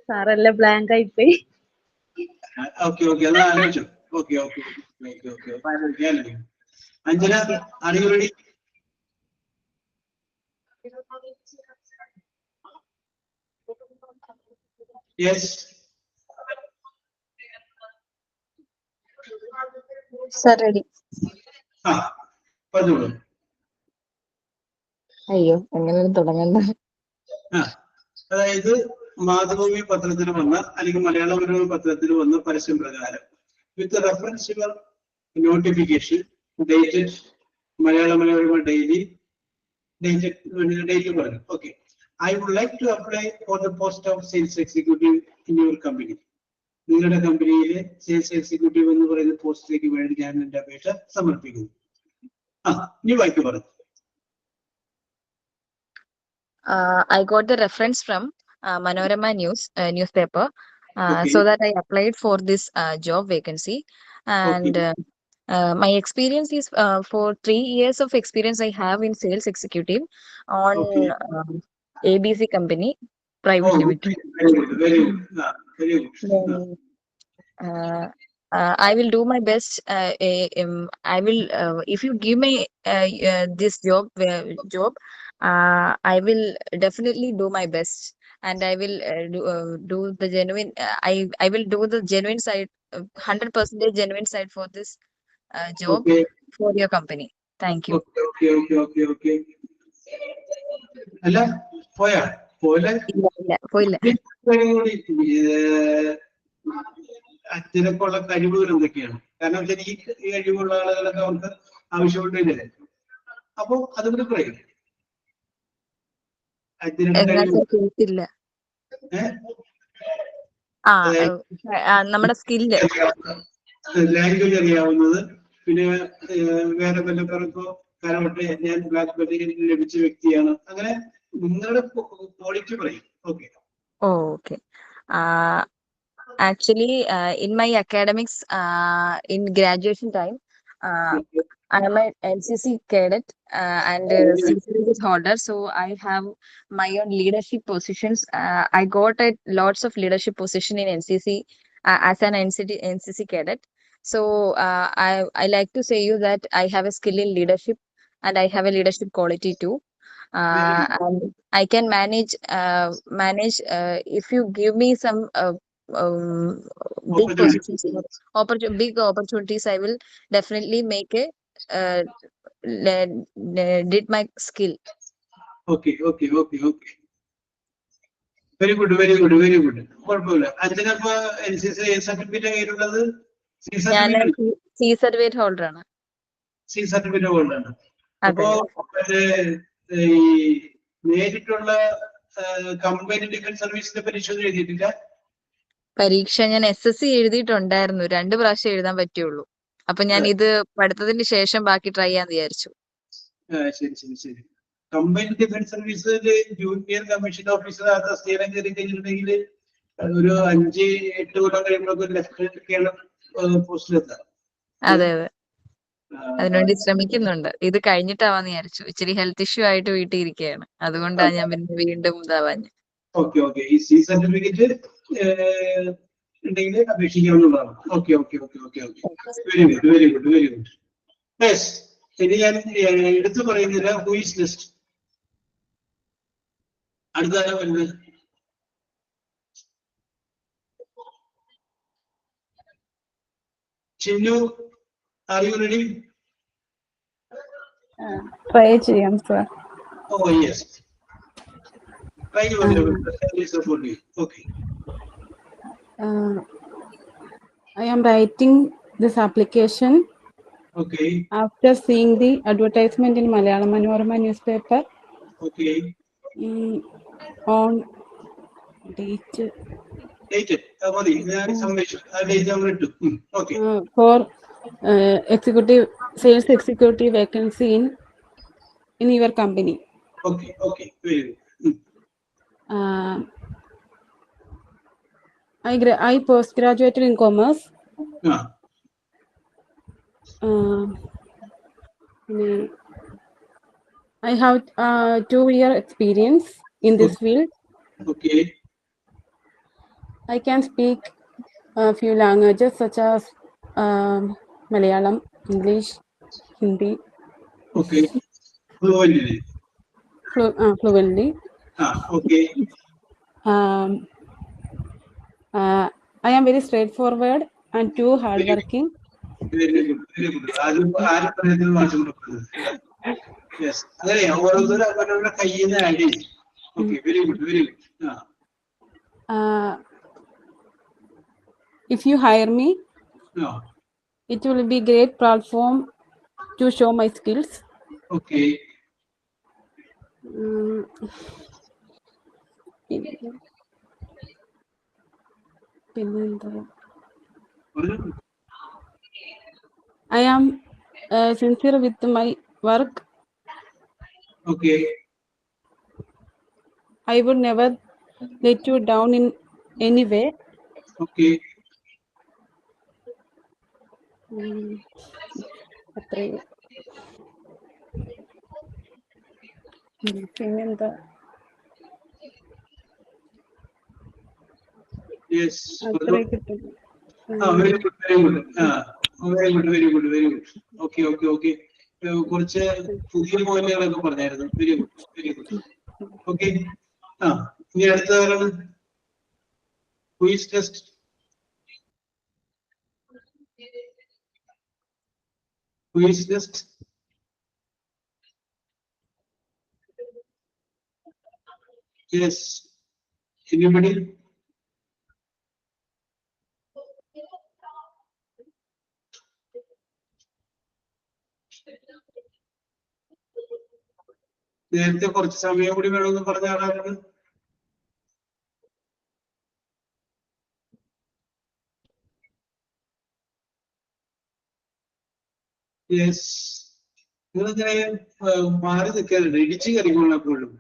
സാറെല്ലാം ബ്ലാങ്ക് ആയിപ്പോയി. ഓക്കെ ഓക്കെ അത് ആലോചിച്ചു. ഓക്കെ ഓക്കെ ഓക്കെ ഓക്കെ ആലോചിക്കാം. Anjana, are you ready? Yes. Sir, ready. പറഞ്ഞോളൂ. അയ്യോ അങ്ങനെ തുടങ്ങണ്ട. അതായത് മാതൃഭൂമി പത്രത്തിൽ വന്ന അല്ലെങ്കിൽ മലയാള മനോരമ പത്രത്തിൽ വന്ന പരസ്യം പ്രകാരം with reference your notification dated Malayala Manorama daily date പറഞ്ഞു. Okay, I would like to apply for the post of sales executive in your company. നിങ്ങളുടെ കമ്പനിയിലെ സെയിൽസ് എക്സിക്യൂട്ടീവ് എന്ന് പറയുന്ന പോസ്റ്റിലേക്ക് വേണ്ടി ഞാൻ എന്റെ അപേക്ഷ സമർപ്പിക്കുന്നു. ഇനി വായിക്കു പറഞ്ഞു. I got the reference from Manorama newspaper, so that I applied for this job vacancy, and my experience is for 3 years of experience I have in sales executive on ABC company private limited. Very good. I will do my best. I will, if you give me this job, I will definitely do my best, and I will do the genuine. I will do the genuine side, 100% genuine side for this job for your company. Thank you. Okay. അല്ല പോയില്ല. അതിനൊക്കെയുള്ള കഴിവുകൾ എന്തൊക്കെയാണ്? കാരണം ഈ കഴിവുള്ള ആളുകളൊക്കെ അവർക്ക് ആവശ്യമുണ്ടല്ലേ? അപ്പൊ അതുകൊണ്ട് പറയും നമ്മുടെ സ്കില്ല്, ലാംഗ്വേജ് അറിയാവുന്നത്, പിന്നെ വേറെ വല്ലവർക്കോ കാരണമായിട്ട് ഞാൻ ബ്ലാക്ക് ബെൽറ്റ് ലഭിച്ച വ്യക്തിയാണ്, അങ്ങനെ നിങ്ങളുടെ ക്വാളിറ്റി പറയും. Okay. Okay. Actually, in my academics, in graduation time, I am an NCC cadet and C certificate holder. So I have my own leadership positions. I got lots of leadership position in NCC as an NCC cadet. So I like to say you that I have a skill in leadership, and I have a leadership quality too. And I can manage if you give me some big positions, big opportunities, I will definitely make a did my skill. Okay. Very good. കുഴപ്പമില്ല. അഞ്ചിനപ്പോ NCC certificate കയ്യിലുള്ളത്? C certificate holder ആണ്. C certificate holder ആണ്. അപ്പോ ഈ നേരിട്ടുള്ള company defence സർവീസിന്റെ പരീക്ഷ എഴുതിയിട്ടില്ല? പരീക്ഷ ഞാൻ SSC എഴുതിയിട്ടുണ്ടായിരുന്നു, 2 പ്രാവശ്യം എഴുതാൻ പറ്റുള്ളൂ. അപ്പൊ ഞാൻ ഇത് പഠിത്തത്തിന് ശേഷം ബാക്കി ട്രൈ ചെയ്യാന്ന് വിചാരിച്ചു. ശരി. കമ്പൈൻഡ് ഡിഫൻസ് സർവീസിൽ ജൂനിയർ കമ്മീഷൻ ഓഫീസർ സ്ഥിരം കയറി കഴിഞ്ഞിട്ടുണ്ടെങ്കിൽ ഒരു 5-8 കൊല്ലം കഴിയുമ്പോഴൊക്കെ ലെഫ്റ്റനന്റ് പോസ്റ്റിലെത്താം. അതെ, അതിനുവേണ്ടി ശ്രമിക്കുന്നുണ്ട്. ഇത് കഴിഞ്ഞിട്ടാവാന്ന് വിചാരിച്ചു. ഇച്ചിരി ഹെൽത്ത് ഇഷ്യൂ ആയിട്ട് വീട്ടിൽ ഇരിക്കുകയാണ്, അതുകൊണ്ടാണ് ഞാൻ പിന്നെ വീണ്ടും ഇതാവാഞ്ഞ്. ഓക്കെ. ഈ C സർട്ടിഫിക്കറ്റ് ഉണ്ടെങ്കിൽ അപേക്ഷിക്കാവുന്നതാണ്. ഓക്കെ. Very good. യെസ്, ഇനി ഞാൻ എടുത്തു പറയുന്നില്ല. Who is next? അടുത്ത വരുന്നത് Chinnu, are you ready? Try ചെയ്യാം sir. Oh, yes. Try your level. I support you. Okay. I am writing this application Okay. after seeing the advertisement in Malayalam Manorama newspaper Okay. on date Date. Madi. Summation. Date number 2. Okay. for sales executive vacancy in your company. Okay. Okay. Very good. I postgraduated in commerce. I have 2-year experience in this field. Okay. I can speak a few languages such as Malayalam, English, Hindi Okay. Fluently. Fluently. Okay. I am very straightforward and too hardworking. Very good. Very good. Yes. Okay. Very good. Very good. If you hire me, No. it will be great platform to show my skills. Okay. I am sincere with my work. Okay. I would never let you down in any way. Okay. പിന്നെന്താ? Yes. അത്രേ കിട്ടും. Very good. Very good. Very good. Very good. Very good. Okay. Okay. Okay. കുറച്ച് പുതിയ പോയിന്റുകളൊക്കെ പറഞ്ഞായിരുന്നു. Very good. Very good. Okay. ഇനി അടുത്തതാണ് quiz test. Quiz test. Yes. Anybody? നേരത്തെ കുറച്ച് സമയം കൂടി വേണമെന്ന് പറഞ്ഞ ആളാണ്. യെസ്. നിങ്ങളിങ്ങനെ മാറി നിൽക്കാറുണ്ട്, ഇടിച്ചു കറിക്കണം എപ്പോഴും.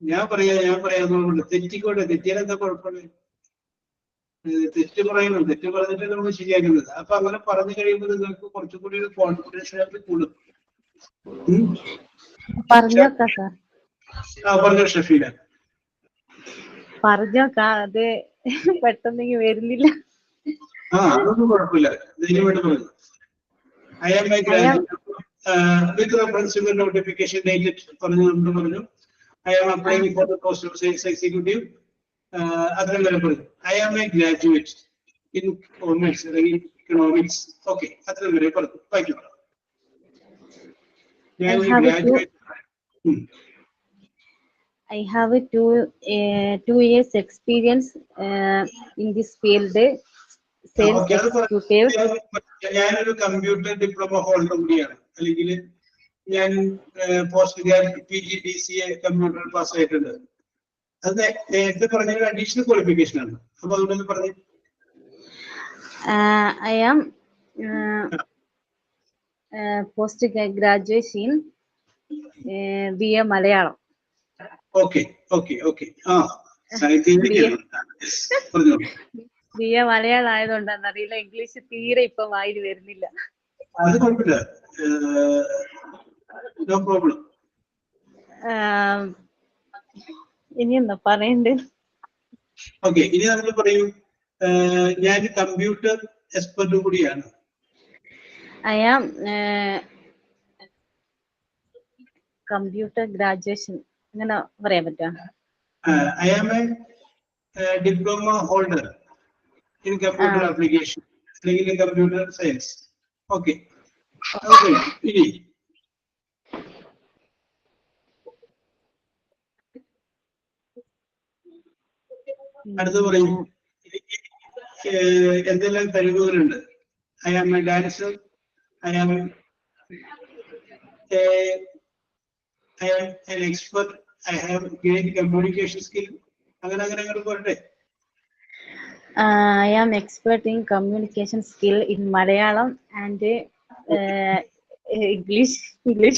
ഞാൻ പറയാന്നുള്ളത് തെറ്റിയാൽ എന്താ കുഴപ്പമില്ല. തെറ്റ് പറയണം, തെറ്റ് പറഞ്ഞിട്ട് നമ്മൾ ശരിയാക്കുന്നത്. അപ്പൊ അങ്ങനെ പറഞ്ഞു കഴിയുമ്പോൾ നിങ്ങൾക്ക് കുറച്ചും കൂടി ഒരു കോൺഫിഡൻസ് ലെവൽ കൂടും. പറഞ്ഞോക്കാം സാർ. പറഞ്ഞോ ഷഫീല. പറഞ്ഞോക്കാം, അത് പെട്ടെന്നെങ്കിൽ വരുന്നില്ല. അതൊന്നും കുഴപ്പമില്ല, ധൈര്യമായിട്ട് പറഞ്ഞു. I am a graduate with reference to the notification dated പറഞ്ഞു. I am applying for the post of sales executive. അത്രയും വരെ പറഞ്ഞു. I am a graduate in commerce അല്ലെങ്കിൽ economics. Okay, അത്രയും വരെ പറഞ്ഞു. വായിക്കും. I have a 2 years experience in this field. Sales executive. ഞാനൊരു കമ്പ്യൂട്ടർ ഡിപ്ലോമ ഹോൾഡർ കൂടിയാണ്. അല്ലെങ്കിൽ ഞാൻ post graduate PGDCA computer pass ആയിട്ടുണ്ട്. അത് നേരത്തെ പറഞ്ഞ ഒരു അഡീഷണൽ ക്വാളിഫിക്കേഷൻ ആണ്. അപ്പൊ അതുകൊണ്ട് പറഞ്ഞു. I am post graduation BA Malayalam. Okay, okay, okay. പറഞ്ഞോളൂ. BA മലയാളം ആയതുകൊണ്ടാന്ന് അറിയില്ല, ഇംഗ്ലീഷ് തീരെ ഇപ്പൊ വായിൽ വരുന്നില്ല. അത് കുഴപ്പമില്ല, നോ പ്രോബ്ലം. ഇനി എന്താ പറയണ്ടേ? ഓക്കെ, ഇനി നമ്മൾ പറയൂ. ഞാൻ കമ്പ്യൂട്ടർ എക്സ്പെർട്ട് കൂടിയാണ്. I am കമ്പ്യൂട്ടർ ഗ്രാജുവേഷൻ, അങ്ങനെ പറയാൻ പറ്റുമോ? I am a diploma holder in computer application അല്ലെങ്കിൽ കമ്പ്യൂട്ടർ സയൻസ്. ഓക്കെ, ഇനി അടുത്ത് പറയും എന്തെല്ലാം കഴിവുകളുണ്ട്. I am a dancer, I am an expert, I have great communication skill. അങ്ങനെ പോരട്ടെ. I am expert in communication skill in Malayalam and English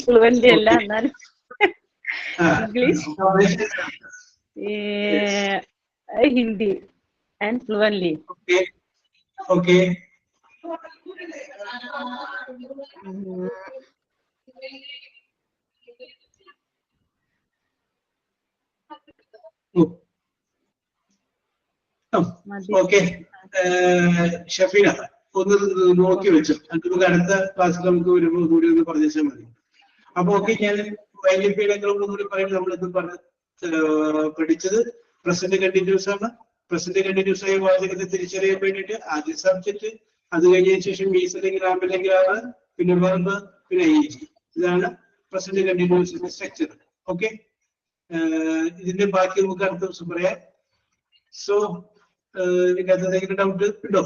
fluently അല്ല എന്നാലും English, Hindi and fluently. Okay. Okay, Shafeena ഒന്ന് നോക്കി വെച്ചു. നമുക്ക് അടുത്ത ക്ലാസ്സിൽ നമുക്ക് വരുമ്പോൾ കൂടി ഒന്ന് പറഞ്ഞാൽ മതി. അപ്പൊ ഓക്കെ, ഞാൻ വൈകിട്ടൂടി പറയും. നമ്മളിത് പഠിച്ചത് പ്രസന്റ് കണ്ടിന്യൂസ് ആണ്. പ്രസന്റ് കണ്ടിന്യൂസ് ആയ വാചകത്തെ തിരിച്ചറിയാൻ വേണ്ടിയിട്ട് ആദ്യ സബ്ജക്ട്, അത് കഴിഞ്ഞതിന് ശേഷം മീസ് അല്ലെങ്കിൽ ആം അല്ലെങ്കിൽ ആണ്, പിന്നെ വെർബ്, പിന്നെ ing. ഇതാണ് പ്രസന്റ് കണ്ടിന്യൂസിന്റെ സ്ട്രക്ചർ. ഓക്കെ, ഇതിന്റെ ബാക്കി നമുക്ക് അടുത്ത ദിവസം പറയാം. സോ ഇതിനകത്ത് എന്തെങ്കിലും ഡൗട്ട് ഉണ്ടോ?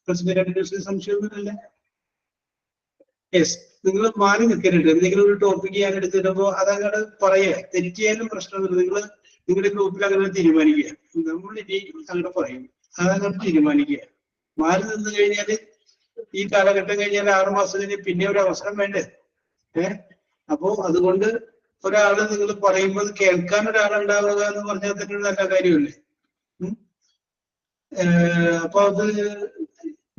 പ്രസന്റ് കണ്ടിന്യൂസിന് സംശയമൊന്നുമില്ല? യെസ്, നിങ്ങൾ മാറി നിൽക്കരുത്. എന്തെങ്കിലും ഒരു ടോപ്പിക്ക് ഞാൻ എടുത്തിട്ടപ്പോ അതങ്ങനെ പറയുക, തെറ്റിയാലും പ്രശ്നമൊന്നുമില്ല. നിങ്ങളുടെ ഗ്രൂപ്പിൽ അങ്ങനെ തീരുമാനിക്കുക. നമ്മൾ ഇനി അങ്ങനെ പറയും, അതങ്ങനെ തീരുമാനിക്കുക. മാറി നിന്ന് കഴിഞ്ഞാല് ഈ കാലഘട്ടം കഴിഞ്ഞാൽ 6 മാസം കഴിഞ്ഞ് പിന്നെ ഒരു അവസരം വേണ്ടേ? അപ്പോ അതുകൊണ്ട് ഒരാള് നിങ്ങൾ പറയുമ്പോൾ കേൾക്കാൻ ഒരാളുണ്ടാവുക എന്ന് പറഞ്ഞാൽ തന്നെ ഒരു നല്ല കാര്യമല്ലേ? അപ്പൊ അത്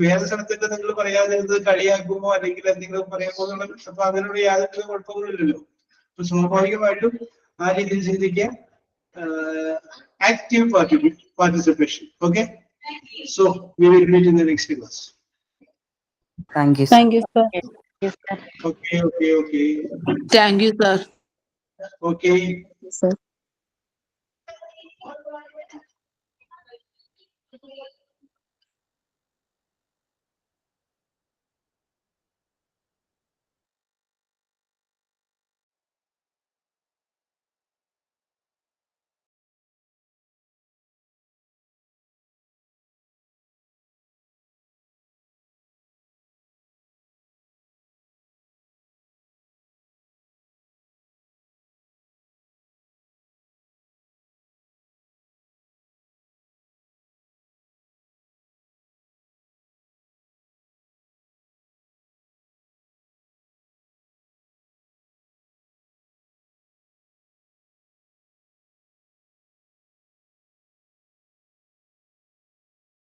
വേറെ സ്ഥലത്തൊക്കെ നിങ്ങൾ പറയാതെ കളിയാക്കുമോ അല്ലെങ്കിൽ എന്തെങ്കിലും പറയുമ്പോൾ അപ്പൊ അതിനോട് യാതൊരു കുഴപ്പങ്ങളില്ലല്ലോ. അപ്പൊ സ്വാഭാവികമായിട്ടും ആ രീതിയിൽ ചിന്തിക്കുക. Active participation. Okay, so we will meet in the next class. Thank you. Thank you, sir. Okay. Thank you, sir. Okay. Sir.